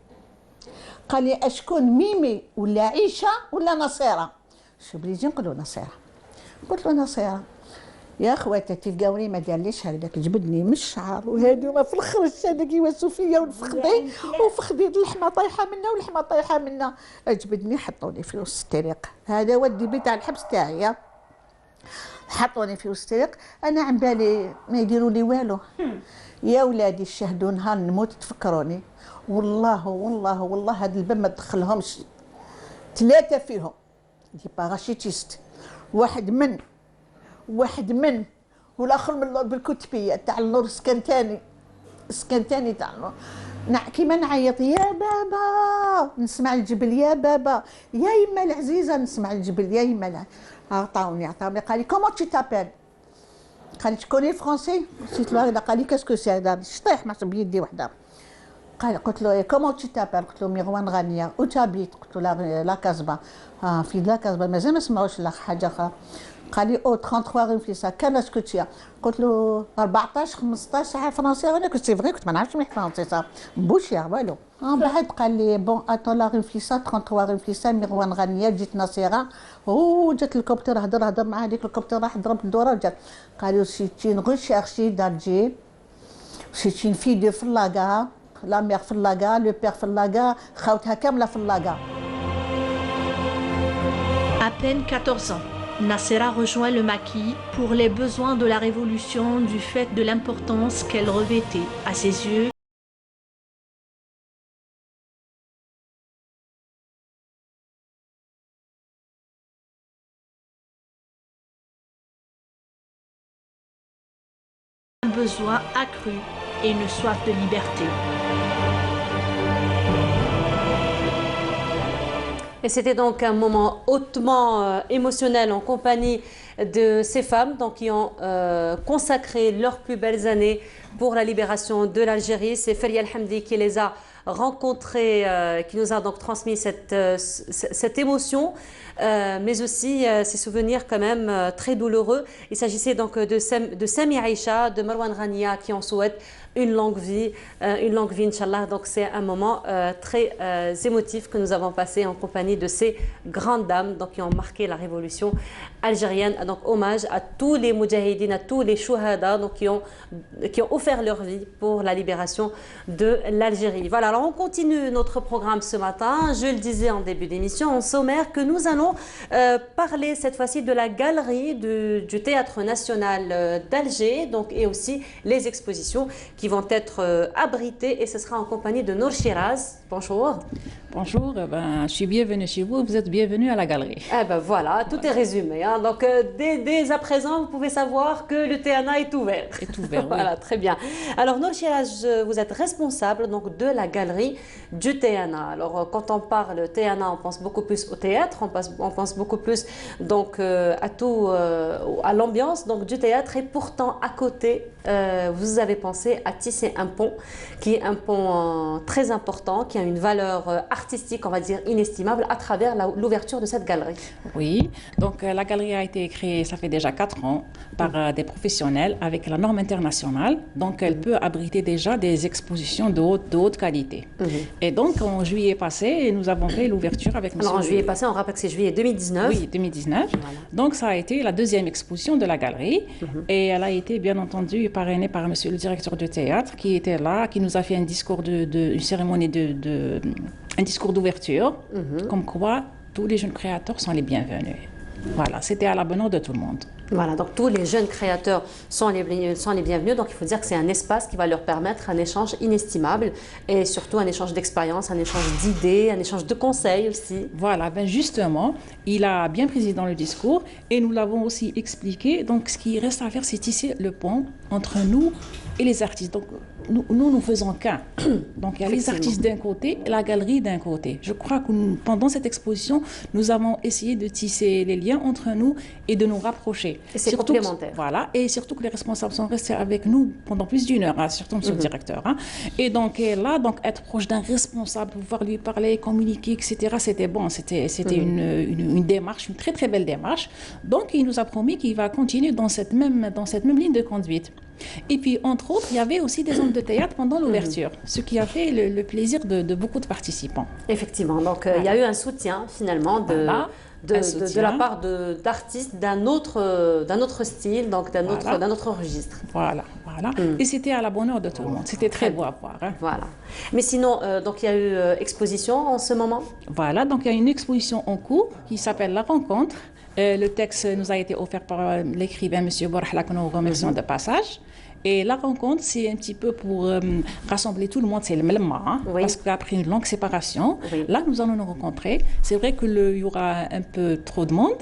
قال لي اشكون ميمي ولا عيشه ولا نصيره؟ شو بليزي نقولوا نصيره. قلت له نصيره. يا خواتي تلقاوني ما دارليش هكذاك جبدني من الشعر وهادوما في الاخر هذاك يواسوا فيا وفخدي اللحمه طايحه منا واللحمه طايحه منا. جبدني حطوني في وسط الطريق. هذا ودي بيت على الحبس تاعي. حطوني في وسط الطريق انا عم بالي ما يديروا لي والو. يا ولادي شهدوا نهار نموت تفكروني. والله والله والله هاد الباب ما تدخلهمش 3 فيهم دي باراشيتيست. واحد من والاخر من بالكتبيه تاع النور سكنتاني تاع النور. كيما نعيط يا بابا نسمع الجبل يا بابا يا يما العزيزه نسمع الجبل يا يما. عطاوني قال لي كومون تي تابيل؟ قال لي تكوني فرونسي؟ قلت له قال لي كاسكو سي هذا شطيح ما بيدي وحده. قلت له كومون تي تابيل؟ قلت له مروان غانيه وتابيت. قلت له لا كازبا. في لا كازبا مازال ما سمعوش لا حاجه اخرى. قال لي او 33 ريفليسا كان اسكو تيا؟ قلت له 14 15 فرنسي. انا كنت سي فري كنت ما نعرفش نحكي فرنسي صح بوشيا والو. بعد قال لي بون اتون لا ريفليسا 33 ريفليسا مروان غانيه جيت نصيره وجات الكوبتر هضر مع هذيك الكوبتر راح ضرب الدوره وجات. قالوا سيتين غوشيرشي دالجي سيتين في دو فلاغا لا مير فلاغا لو بير فلاغا خاوتها كامله فلاغا. À peine 14 ans, Nacera rejoint le maquis pour les besoins de la révolution du fait de l'importance qu'elle revêtait à ses yeux. Un besoin accru et une soif de liberté. Et c'était donc un moment hautement émotionnel en compagnie de ces femmes donc, qui ont consacré leurs plus belles années pour la libération de l'Algérie. C'est Feria El-Hamdi qui les a rencontrées, qui nous a donc transmis cette émotion, mais aussi ces souvenirs quand même très douloureux. Il s'agissait donc de Sami Aïcha, de Marwan Ghania qui en souhaitent une longue vie, Inch'Allah. Donc c'est un moment très émotif que nous avons passé en compagnie de ces grandes dames donc, qui ont marqué la révolution algérienne. Donc hommage à tous les moudjahidines, à tous les chouhada donc, qui ont offert leur vie pour la libération de l'Algérie. Voilà, alors on continue notre programme ce matin. Je le disais en début d'émission, en sommaire, que nous allons parler cette fois-ci de la galerie du Théâtre National d'Alger et aussi les expositions qui vont être abritées et ce sera en compagnie de Nour Shiraz. Bonjour. Bonjour, je suis bienvenue chez vous, vous êtes bienvenue à la galerie. Eh ben voilà, tout est résumé. Hein. Donc dès à présent, vous pouvez savoir que le TNA est ouvert. Est ouvert, voilà, très bien. Alors Nour Shiraz, vous êtes responsable donc, de la galerie du TNA. Alors quand on parle TNA, on pense beaucoup plus au théâtre, on pense beaucoup plus donc, à l'ambiance donc, du théâtre et pourtant à côté, vous avez pensé à tisser un pont qui est un pont très important, qui a une valeur artistique, on va dire, inestimable à travers l'ouverture de cette galerie. Oui, donc la galerie a été créée, ça fait déjà 4 ans, par des professionnels avec la norme internationale. Donc elle peut abriter déjà des expositions de haute qualité. Et donc en juillet passé, nous avons fait l'ouverture avec monsieur... Alors en juillet passé, on rappelle que c'est juillet 2019. Oui, 2019. Voilà. Donc ça a été la deuxième exposition de la galerie. Et elle a été bien entendu parrainée par monsieur le directeur du théâtre qui était là, qui nous a fait un discours une cérémonie un discours d'ouverture, comme quoi tous les jeunes créateurs sont les bienvenus. Voilà, c'était à la bonne heure de tout le monde. Voilà, donc tous les jeunes créateurs sont les bienvenus. Donc il faut dire que c'est un espace qui va leur permettre un échange inestimable et surtout un échange d'expériences, un échange d'idées, un échange de conseils aussi. Voilà, ben justement, il a bien précisé dans le discours et nous l'avons aussi expliqué. Donc ce qui reste à faire, c'est tisser le pont entre nous et les artistes. Donc nous faisons qu'un. Donc il y a les artistes d'un côté et la galerie d'un côté. Je crois que pendant cette exposition, nous avons essayé de tisser les liens entre nous et de nous rapprocher. Et c'est complémentaire. Voilà, et surtout que les responsables sont restés avec nous pendant plus d'1 heure, hein, surtout monsieur le directeur. Hein. Et donc là, être proche d'un responsable, pouvoir lui parler, communiquer, etc., c'était bon, c'était une démarche, une très très belle démarche. Donc il nous a promis qu'il va continuer dans cette même ligne de conduite. Et puis, entre autres, il y avait aussi des zones de théâtre pendant l'ouverture, ce qui a fait le plaisir de beaucoup de participants. Effectivement, donc il y a eu un soutien finalement de la part d'artistes d'un autre style, donc d'un autre registre. Voilà. Et c'était à la bonne heure de tout le monde. C'était très beau à voir. Voilà. Mais sinon, donc il y a eu exposition en ce moment. Voilà, donc il y a une exposition en cours qui s'appelle La Rencontre. Le texte nous a été offert par l'écrivain M. Borahla, que nous remercions de passage. Et la rencontre, c'est un petit peu pour rassembler tout le monde, c'est le Mlemma, parce qu'après une longue séparation, là nous allons nous rencontrer. C'est vrai qu'il y aura un peu trop de monde,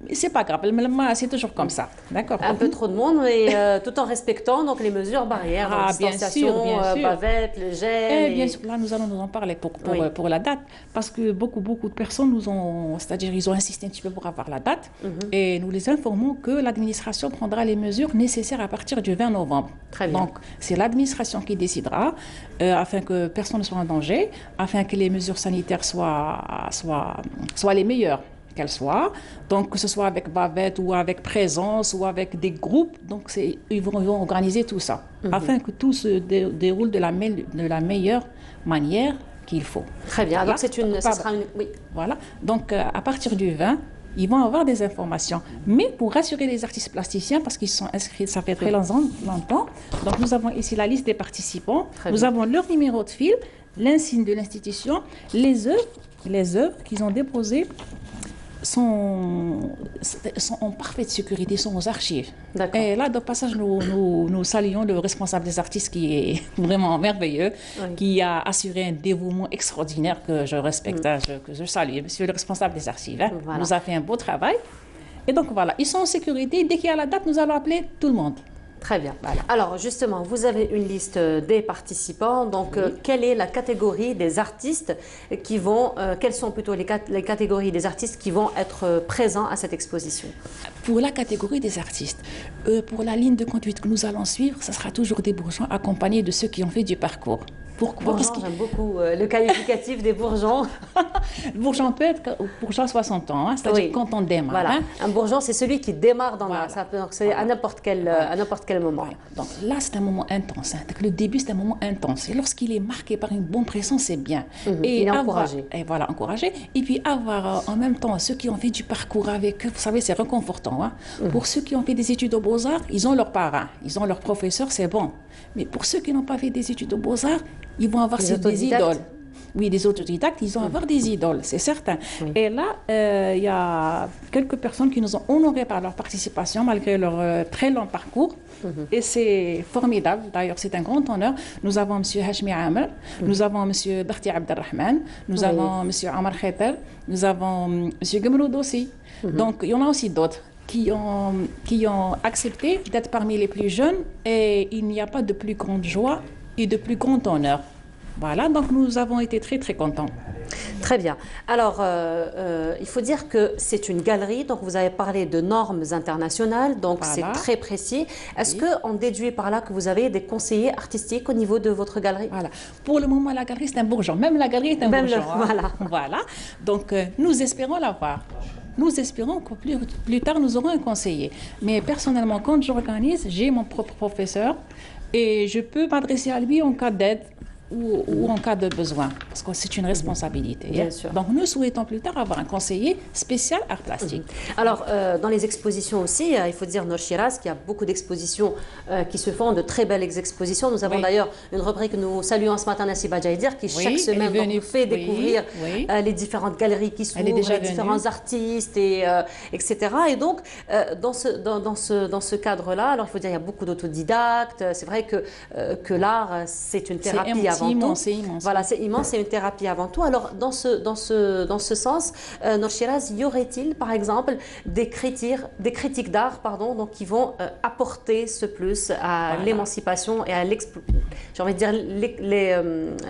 mais c'est pas grave, le Mlemma, c'est toujours comme ça, d'accord. Un peu trop de monde, mais tout en respectant donc les mesures barrières, distanciation, bavette, le gel. Et bien sûr, là nous allons nous en parler pour la date, parce que beaucoup de personnes ils ont insisté un petit peu pour avoir la date, et nous les informons que l'administration prendra les mesures nécessaires à partir du 20 novembre. Très bien. Donc c'est l'administration qui décidera, afin que personne ne soit en danger, afin que les mesures sanitaires soient les meilleures qu'elles soient, donc que ce soit avec bavette ou avec présence ou avec des groupes, donc ils vont organiser tout ça, afin que tout se déroule de la meilleure manière qu'il faut. Très bien, voilà. Donc oui. Voilà, donc à partir du 20, ils vont avoir des informations. Mais pour rassurer les artistes plasticiens, parce qu'ils sont inscrits, ça fait très longtemps, donc nous avons ici la liste des participants, nous avons leur numéro de fil, l'insigne de l'institution, les œuvres qu'ils ont déposées sont en parfaite sécurité, sont aux archives. Et là, de passage, nous saluons le responsable des artistes qui est vraiment merveilleux, qui a assuré un dévouement extraordinaire que je respecte, que je salue. Monsieur le responsable des archives, nous a fait un beau travail. Et donc voilà, ils sont en sécurité. Dès qu'il y a la date, nous allons appeler tout le monde. Très bien. Voilà. Alors justement, vous avez une liste des participants. Donc, quelle est la catégorie des artistes qui vont, quelles sont plutôt les catégories des artistes qui vont être présents à cette exposition? Pour la catégorie des artistes, pour la ligne de conduite que nous allons suivre, ce sera toujours des bourgeons accompagnés de ceux qui ont fait du parcours. Pourquoi? Parce que j'aime beaucoup le qualificatif des bourgeons. Le bourgeon peut être bourgeon 60 ans, c'est-à-dire quand on démarre. Voilà. Un bourgeon, c'est celui qui démarre dans l'art. C'est à n'importe quel moment. Voilà. Donc là, c'est un moment intense. Le début, c'est un moment intense. Et lorsqu'il est marqué par une bonne présence, c'est bien. Et il est encouragé. Et voilà, encouragé. Et puis avoir en même temps ceux qui ont fait du parcours avec eux, vous savez, c'est réconfortant. Pour ceux qui ont fait des études aux Beaux-Arts, ils ont leurs parents, ils ont leurs professeurs, c'est bon. Mais pour ceux qui n'ont pas fait des études aux Beaux-Arts, ils vont avoir des idoles. Oui, des autodidactes, ils vont avoir des idoles, c'est certain. Et là, il y a quelques personnes qui nous ont honorés par leur participation, malgré leur très long parcours. Et c'est formidable, d'ailleurs, c'est un grand honneur. Nous avons M. Hashmi Amr, nous avons M. Barti Abdelrahman, nous avons M. Amar Kheter, nous avons M. Gemroud aussi. Donc, il y en a aussi d'autres qui ont accepté d'être parmi les plus jeunes, et il n'y a pas de plus grande joie et de plus grand honneur. Voilà, donc nous avons été très très contents. Très bien. Alors, il faut dire que c'est une galerie, donc vous avez parlé de normes internationales, donc c'est très précis. Est-ce qu'on déduit par là que vous avez des conseillers artistiques au niveau de votre galerie? Voilà. Pour le moment, la galerie, c'est un bourgeon. Même la galerie est un bourgeon. Voilà. Donc, nous espérons l'avoir. Nous espérons que plus tard, nous aurons un conseiller. Mais personnellement, quand j'organise, j'ai mon propre professeur et je peux m'adresser à lui en cas d'aide ou en cas de besoin, parce que c'est une responsabilité. Bien sûr. Donc nous souhaitons plus tard avoir un conseiller spécial art plastique. Alors, dans les expositions aussi, il faut dire Nour Shiraz qu'il y a beaucoup d'expositions qui se font, de très belles expositions. Nous avons d'ailleurs une rubrique que nous saluons ce matin, Nassiba Jaïdir, qui chaque semaine nous fait découvrir les différentes galeries qui s'ouvrent, les différents artistes, etc. Et donc, dans ce cadre-là, alors il faut dire qu'il y a beaucoup d'autodidactes. C'est vrai que l'art, c'est une thérapie avant tout. C'est immense. Voilà, c'est immense, c'est une thérapie avant tout. Alors, dans ce sens, Nour Shiraz, y aurait-il, par exemple, des critiques d'art, donc, qui vont apporter ce plus à l'émancipation et à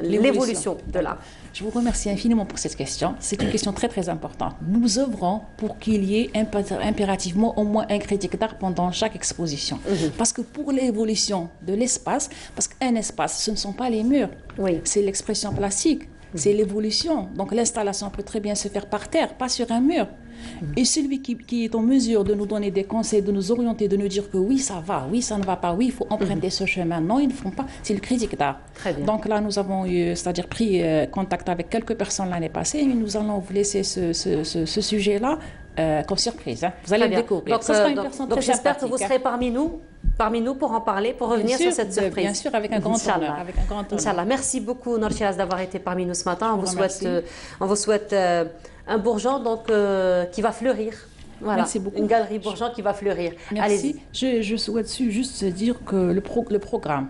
l'évolution de l'art? Je vous remercie infiniment pour cette question. C'est une question très très importante. Nous œuvrons pour qu'il y ait impérativement au moins un critique d'art pendant chaque exposition. Parce que pour l'évolution de l'espace, parce qu'un espace, ce ne sont pas les murs, c'est l'expression plastique. c'est l'évolution. Donc l'installation peut très bien se faire par terre, pas sur un mur. Et celui qui est en mesure de nous donner des conseils, de nous orienter, de nous dire que oui, ça va, oui, ça ne va pas, oui, il faut emprunter ce chemin. Non, ils ne font pas. C'est le critique d'art. Donc là, nous avons eu, c'est-à-dire pris contact avec quelques personnes l'année passée et nous allons vous laisser ce sujet-là comme surprise. Hein. Vous allez le découvrir. Donc j'espère que vous serez parmi nous pour en parler, pour revenir sur cette surprise. Bien sûr, avec un grand honneur. Inch'Allah. Merci beaucoup, Nour Shiraz, d'avoir été parmi nous ce matin. On vous souhaite un Bourgeon qui va fleurir. Voilà, merci beaucoup. Une galerie Bourgeon qui va fleurir. Merci. Je souhaite juste dire que le programme.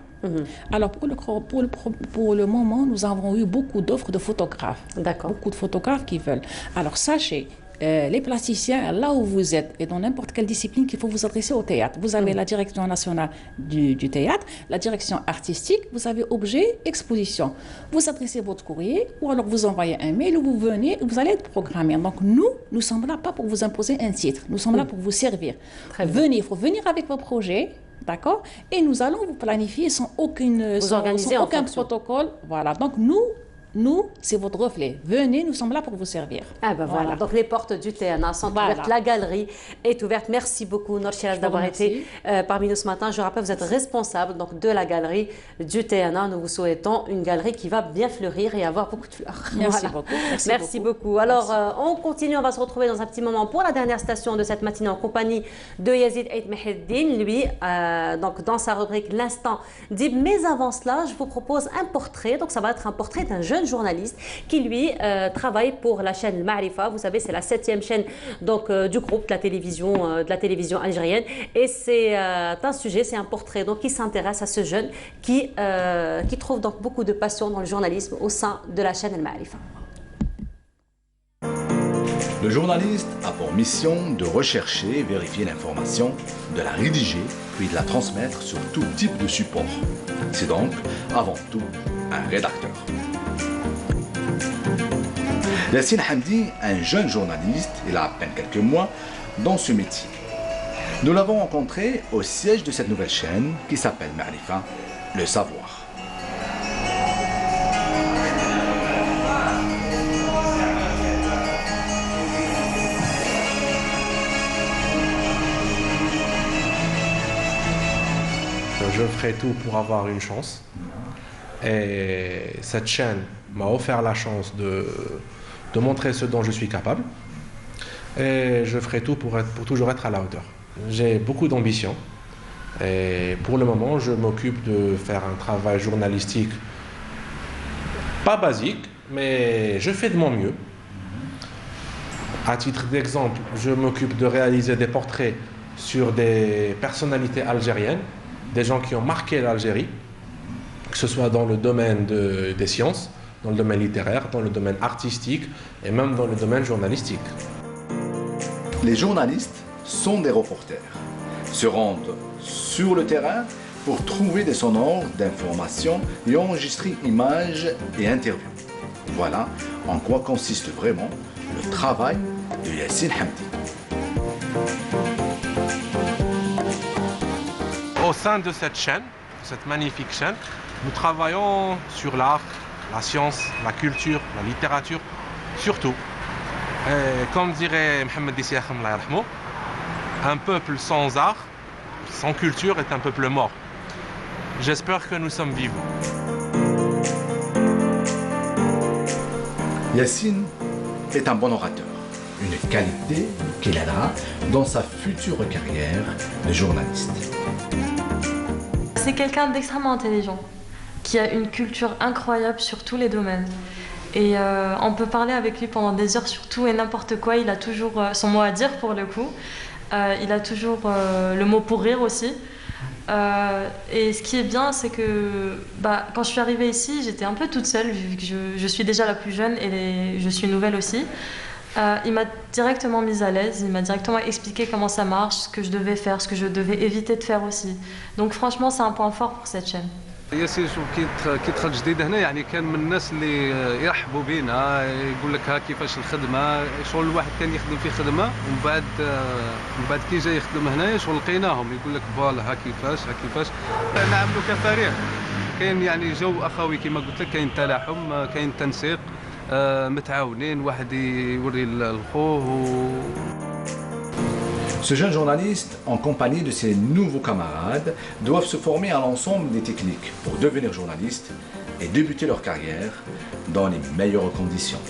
Alors pour le moment, nous avons eu beaucoup d'offres de photographes. D'accord. Beaucoup de photographes qui veulent. Alors sachez, les plasticiens, là où vous êtes, et dans n'importe quelle discipline, qu'il faut vous adresser au théâtre. Vous avez la direction nationale du théâtre, la direction artistique, vous avez objet, exposition. Vous adressez votre courrier, ou alors vous envoyez un mail, ou vous venez, vous allez être programmé. Donc nous sommes là pas pour vous imposer un titre, nous sommes là pour vous servir. Venez, il faut venir avec vos projets. D'accord. Et nous allons vous planifier sans aucun protocole. Voilà. Donc nous, c'est votre reflet. Venez, nous sommes là pour vous servir. Ah ben voilà. Donc les portes du TNA sont ouvertes, la galerie est ouverte. Merci beaucoup, Nour Shiraz, d'avoir été parmi nous ce matin. Je rappelle, vous êtes responsable donc, de la galerie du TNA. Nous vous souhaitons une galerie qui va bien fleurir et avoir beaucoup de fleurs. Merci beaucoup. Merci beaucoup. Alors, on continue, on va se retrouver dans un petit moment pour la dernière station de cette matinée en compagnie de Yazid Aït Meheddine. Lui, donc, dans sa rubrique L'Instant dit. Mais avant cela, je vous propose un portrait. Donc, ça va être un portrait d'un jeune journaliste qui lui travaille pour la chaîne Ma'rifa. Vous savez, c'est la 7e chaîne donc du groupe de la télévision algérienne, et c'est un sujet, c'est un portrait donc qui s'intéresse à ce jeune qui trouve donc beaucoup de passion dans le journalisme au sein de la chaîne Ma'rifa. Le journaliste a pour mission de rechercher et vérifier l'information, de la rédiger, puis de la transmettre sur tout type de support. C'est donc, avant tout, un rédacteur. Yassine Hamdi, un jeune journaliste, il a à peine quelques mois dans ce métier. Nous l'avons rencontré au siège de cette nouvelle chaîne qui s'appelle Ma'rifa, le savoir. Je ferai tout pour avoir une chance. Et cette chaîne m'a offert la chance de montrer ce dont je suis capable. Et je ferai tout pour toujours être à la hauteur. J'ai beaucoup d'ambition. Et pour le moment, je m'occupe de faire un travail journalistique pas basique, mais je fais de mon mieux. À titre d'exemple, je m'occupe de réaliser des portraits sur des personnalités algériennes, des gens qui ont marqué l'Algérie, que ce soit dans le domaine des sciences, dans le domaine littéraire, dans le domaine artistique et même dans le domaine journalistique. Les journalistes sont des reporters, se rendent sur le terrain pour trouver des sonores d'informations et enregistrer images et interviews. Voilà en quoi consiste vraiment le travail de Yassine Hamdi. Au sein de cette chaîne, cette magnifique chaîne, nous travaillons sur l'art, la science, la culture, la littérature, surtout. Et comme dirait Mohamed Dissiakhem, un peuple sans art, sans culture est un peuple mort. J'espère que nous sommes vivants. Yassine est un bon orateur, une qualité qu'il aidera dans sa future carrière de journaliste. C'est quelqu'un d'extrêmement intelligent, qui a une culture incroyable sur tous les domaines. Et on peut parler avec lui pendant des heures sur tout et n'importe quoi. Il a toujours son mot à dire pour le coup. Il a toujours le mot pour rire aussi. Et ce qui est bien, c'est que quand je suis arrivée ici, j'étais un peu toute seule, vu que je suis déjà la plus jeune et je suis nouvelle aussi. Il m'a directement mise à l'aise, il m'a directement expliqué comment ça marche, ce que je devais faire, ce que je devais éviter de faire aussi. Donc franchement, c'est un point fort pour cette chaîne. ياسين شوف كي دخل جديد هنا يعني كان من الناس اللي يرحبوا بينا يقول لك ها كيفاش الخدمه شغل الواحد كان يخدم في خدمه ومن بعد كي جاي يخدم هنايا شغل لقيناهم يقول لك فوالا ها كيفاش نعملوا كفريق كاين يعني جو اخوي كما قلت لك، كاين تلاحم، كاين تنسيق، متعاونين، واحد يوري لخوه. Ce jeune journaliste, en compagnie de ses nouveaux camarades, doivent se former à l'ensemble des techniques pour devenir journalistes et débuter leur carrière dans les meilleures conditions.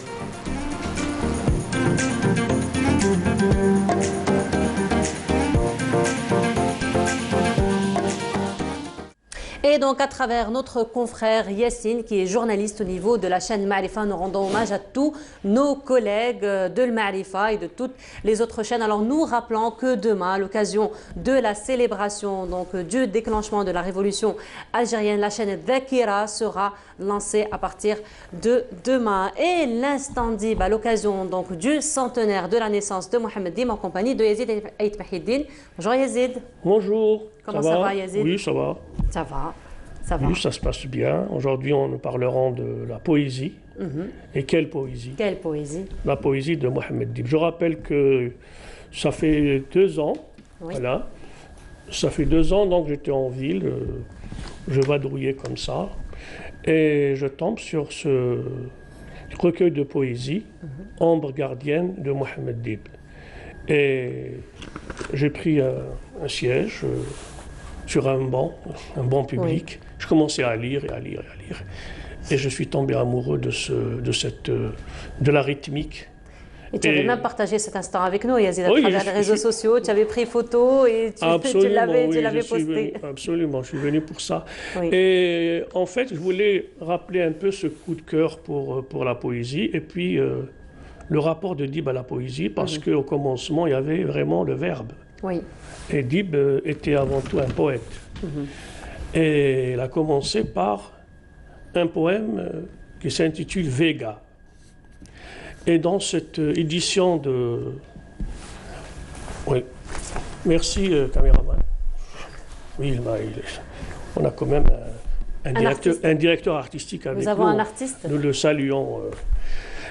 Et donc à travers notre confrère Yassine, qui est journaliste au niveau de la chaîne Ma'rifa, nous rendons hommage à tous nos collègues de Ma'rifa et de toutes les autres chaînes. Alors nous rappelons que demain, à l'occasion de la célébration donc, du déclenchement de la révolution algérienne, la chaîne Dhakira sera lancée à partir de demain. Et l'instant d'Ib, à l'occasion donc du centenaire de la naissance de Mohamed Dib en compagnie de Yazid Aït Mahiddin. Bonjour Yazid. Bonjour. Comment ça va Yazid? Oui, ça va. Ça va. Ça va. Oui, ça se passe bien. Aujourd'hui, nous parlerons de la poésie. Et quelle poésie? Quelle poésie? La poésie de Mohamed Dib. Je rappelle que ça fait 2 ans. Oui. Voilà. Ça fait 2 ans, donc j'étais en ville. Je vadrouillais comme ça. Et je tombe sur ce recueil de poésie, Ombre gardienne de Mohamed Dib. Et j'ai pris un siège sur un banc public. Oui. Je commençais à lire et à lire et à lire. Et je suis tombé amoureux de la rythmique. Et tu avais même partagé cet instant avec nous, Yazid, à travers les réseaux sociaux. Tu avais pris photo et tu l'avais posté. Absolument, je suis venu pour ça. Oui. Et en fait, je voulais rappeler un peu ce coup de cœur pour la poésie et puis le rapport de Dib à la poésie, parce qu'au commencement, il y avait vraiment le verbe. Oui. Et Dib était avant tout un poète. Et il a commencé par un poème qui s'intitule Vega. Et dans cette édition de... Oui, merci caméraman. Oui, on a quand même un directeur artistique avec nous. Nous avons un artiste. Nous le saluons.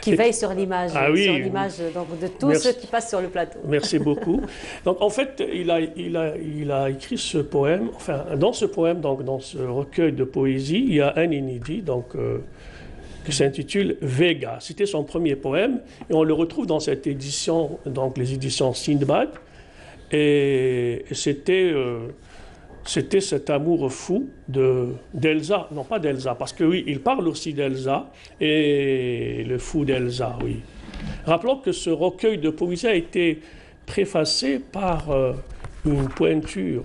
Qui veille sur l'image, oui, sur l'image de tous ceux qui passent sur le plateau. Merci beaucoup. Donc en fait, il a écrit ce poème. Enfin, dans ce poème, donc dans ce recueil de poésie, il y a un inédit, donc qui s'intitule Vega. C'était son premier poème et on le retrouve dans cette édition, donc les éditions Sindbad. Et c'était cet amour fou d'Elsa, non pas d'Elsa, parce que oui, il parle aussi d'Elsa et le fou d'Elsa, oui. Rappelons que ce recueil de poésie a été préfacé par une pointure,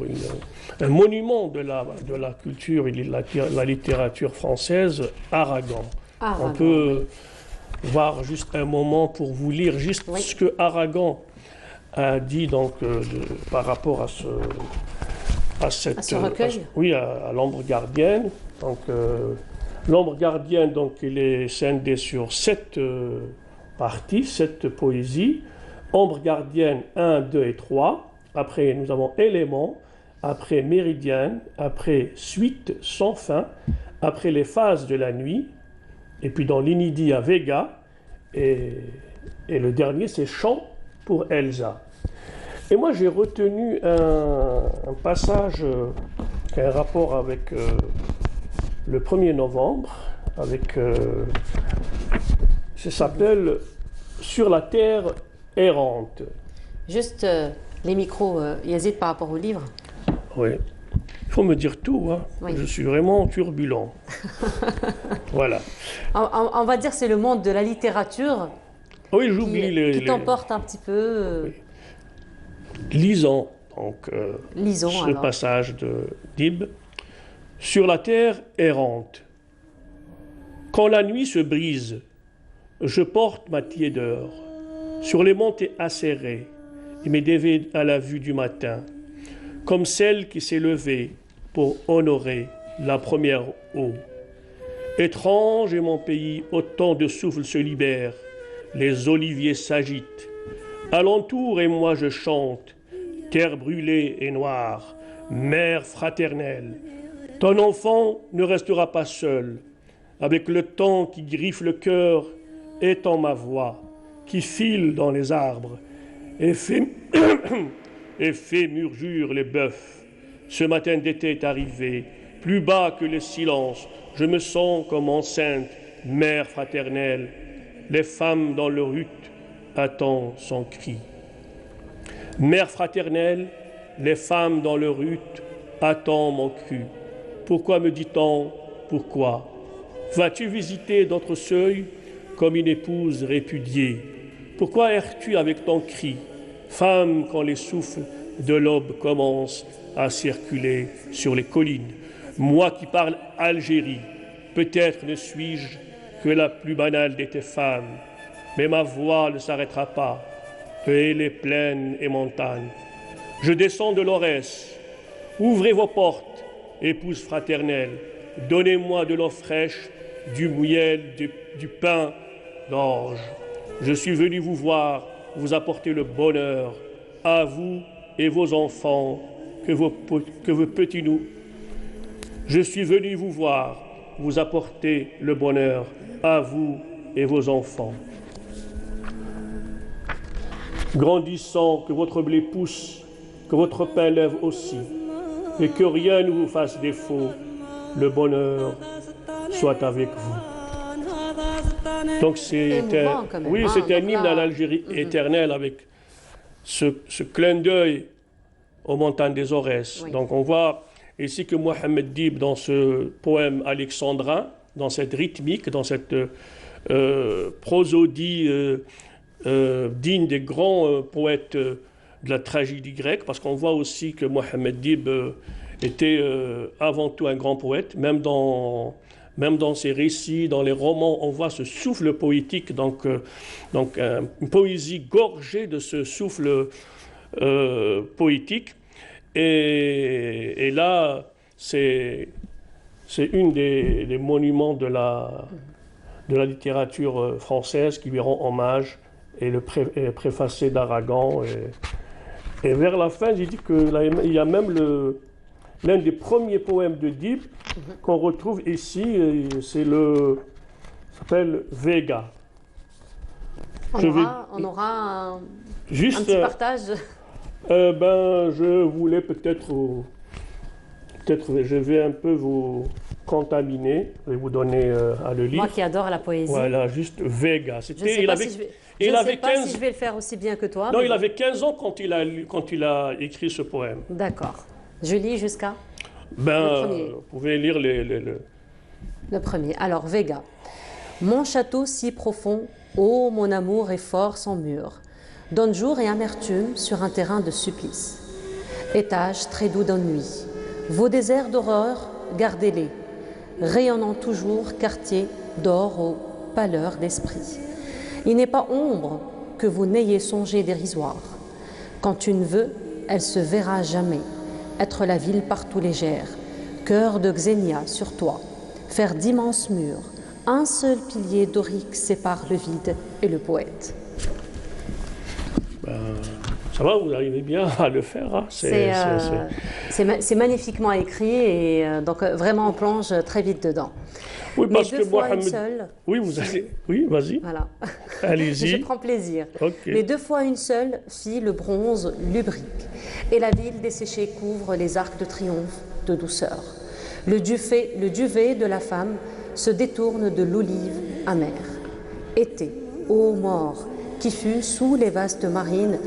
un monument de la culture et de la littérature française, Aragon. On peut voir juste un moment pour vous lire juste ce que Aragon a dit donc, par rapport à ce recueil. Oui, à l'ombre gardienne. Donc, l'ombre gardienne, donc, il est scindé sur 7 parties, 7 poésies. Ombre gardienne 1, 2 et 3. Après, nous avons éléments. Après, méridienne. Après, suite sans fin. Après, les phases de la nuit. Et puis, dans l'Inidia, Vega. Et le dernier, c'est chant pour Elsa. Et moi, j'ai retenu un passage qui a un rapport avec le 1er novembre, avec, ça s'appelle « Sur la terre errante ». Juste les micros, Yazid, par rapport au livre. Oui, il faut me dire tout, hein. Oui. Je suis vraiment turbulent. Voilà. On va dire que c'est le monde de la littérature qui t'emporte un petit peu... Oui. Lisons donc ce alors. Passage de Dib. Sur la terre errante. Quand la nuit se brise, je porte ma tiédeur sur les montées acérées et mes dévais à la vue du matin, comme celle qui s'est levée pour honorer la première eau. Étrange est mon pays, autant de souffles se libèrent, les oliviers s'agitent. Alentour et moi je chante, terre brûlée et noire, mère fraternelle. Ton enfant ne restera pas seul, avec le temps qui griffe le cœur, étend ma voix, qui file dans les arbres, et fait murmure les bœufs. Ce matin d'été est arrivé, Plus bas que le silence, je me sens comme enceinte, mère fraternelle. Les femmes dans leur hutte attendent son cri. Mère fraternelle, les femmes dans leur hutte attendent mon cri. Pourquoi me dit-on, pourquoi? Vas-tu visiter d'autres seuils comme une épouse répudiée? Pourquoi erres-tu avec ton cri, femme, quand les souffles de l'aube commencent à circuler sur les collines? Moi qui parle Algérie, peut-être ne suis-je que la plus banale de tes femmes, mais ma voix ne s'arrêtera pas, et les plaines et montagnes. Je descends de l'Aurès. Ouvrez vos portes, épouses fraternelles, donnez-moi de l'eau fraîche, du miel, du pain d'orge. Je suis venu vous voir, vous apporter le bonheur, à vous et vos enfants, que vos petits nous. Je suis venu vous voir, vous apporter le bonheur, à vous et vos enfants. Grandissant, que votre blé pousse, que votre pain lève aussi, et que rien ne vous fasse défaut, le bonheur soit avec vous. Donc c'est un hymne à l'Algérie éternelle avec ce clin d'œil aux montagnes des Aurès. Oui. Donc on voit ici que Mohamed Dib, dans ce poème alexandrin, dans cette rythmique, dans cette prosodie digne des grands poètes de la tragédie grecque, parce qu'on voit aussi que Mohamed Dib était avant tout un grand poète, même dans ses récits, dans les romans, on voit ce souffle poétique, donc une poésie gorgée de ce souffle poétique. Et là, c'est une des monuments de la littérature française qui lui rend hommage, et le préfacé d'Aragon. Et vers la fin, j'ai dit qu'il y a même l'un des premiers poèmes de Dib qu'on retrouve ici, ça s'appelle Vega. On aura un petit partage. Je voulais peut-être je vais un peu vous contaminer, je vais vous donner à le lire. Moi qui adore la poésie. Voilà, juste Vega. Je ne sais pas si je vais le faire aussi bien que toi. Non, il avait 15 ans quand il a écrit ce poème. D'accord. Je lis jusqu'à le premier. Vous pouvez lire le premier. Alors, Vega. Mon château si profond, ô mon amour est fort sans mur, donne jour et amertume sur un terrain de supplice. Étage très doux d'ennui, vos déserts d'horreur, gardez-les, rayonnant toujours quartier d'or aux pâleurs d'esprit. Il n'est pas ombre que vous n'ayez songé dérisoire. Quand tu ne veux, elle se verra jamais. Être la ville partout légère, cœur de Xénia sur toi, faire d'immenses murs, un seul pilier dorique sépare le vide et le poète. Ça va, vous arrivez bien à le faire. Hein. C'est magnifiquement écrit et donc vraiment on plonge très vite dedans. Oui, parce mais que Mohamed... une seule. Oui, vous allez. Oui, vas-y. Voilà. Allez-y. Je prends plaisir. Okay. Mais 2 fois une seule fit le bronze lubrique, et la ville desséchée couvre les arcs de triomphe de douceur. Le duvet de la femme se détourne de l'olive amère. Été, ô mort, qui fut sous les vastes marines,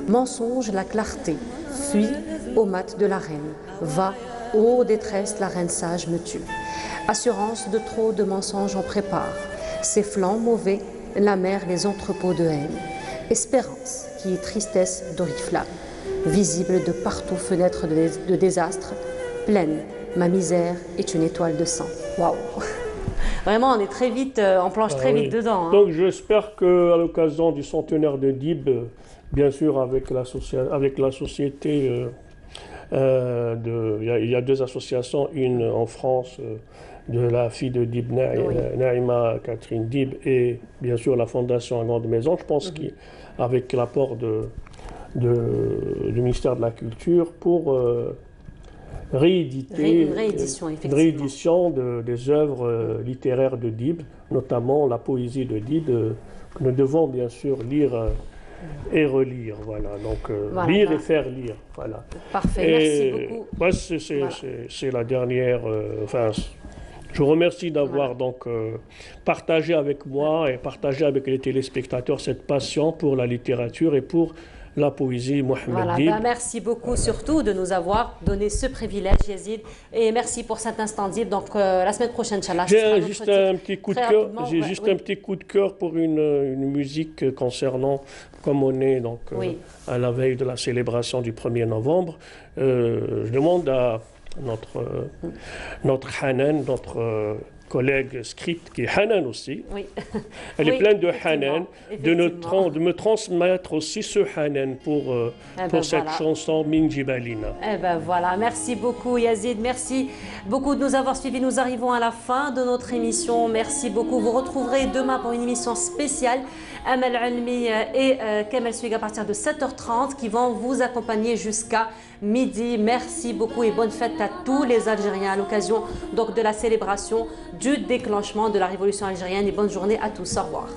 mensonge la clarté, fuit au mat de la reine, va, ô détresse, la reine sage me tue. Assurance de trop de mensonges on prépare, ses flancs mauvais, la mer les entrepôts de haine. Espérance qui est tristesse d'oriflamme, visible de partout fenêtre de désastre, pleine, ma misère est une étoile de sang. Waouh! Vraiment, on est très vite, on plonge très vite dedans. Hein. Donc j'espère qu'à l'occasion du centenaire de Dib, bien sûr avec la société, il y a 2 associations, une en France de la fille de Dib, Naïma Catherine Dib, et bien sûr la Fondation à Grande Maison, je pense qu'avec l'apport du ministère de la Culture pour rééditer une réédition des œuvres littéraires de Dib, notamment la poésie de Dib, que nous devons bien sûr lire et relire. Voilà, donc Voilà, lire bah. et faire lire. Voilà. Parfait, Et merci beaucoup. moi, c'est la dernière. Enfin, je vous remercie d'avoir donc partagé avec moi et partagé avec les téléspectateurs cette passion pour la littérature et pour la poésie Mohamed Voilà, Dib. bah, merci beaucoup surtout de nous avoir donné ce privilège, Yazid. Et merci pour cet instant Dib. Donc la semaine prochaine, Inch'Allah. J'ai juste un petit coup de cœur. J'ai juste un petit coup de cœur pour une musique concernant, comme on est donc à la veille de la célébration du 1er novembre. Je demande à notre Hanan, notre collègue script qui est Hanan aussi. Oui. Elle est Oui, pleine de effectivement, Hanan, de me transmettre aussi ce Hanan pour cette chanson Min Jibalina. Eh ben voilà, merci beaucoup Yazid, merci beaucoup de nous avoir suivis. Nous arrivons à la fin de notre émission. Merci beaucoup. Vous retrouverez demain pour une émission spéciale Amal Almi et Kamel Suig à partir de 7h30 qui vont vous accompagner jusqu'à midi. Merci beaucoup et bonne fête à tous les Algériens à l'occasion donc de la célébration du déclenchement de la révolution algérienne et bonne journée à tous. Au revoir.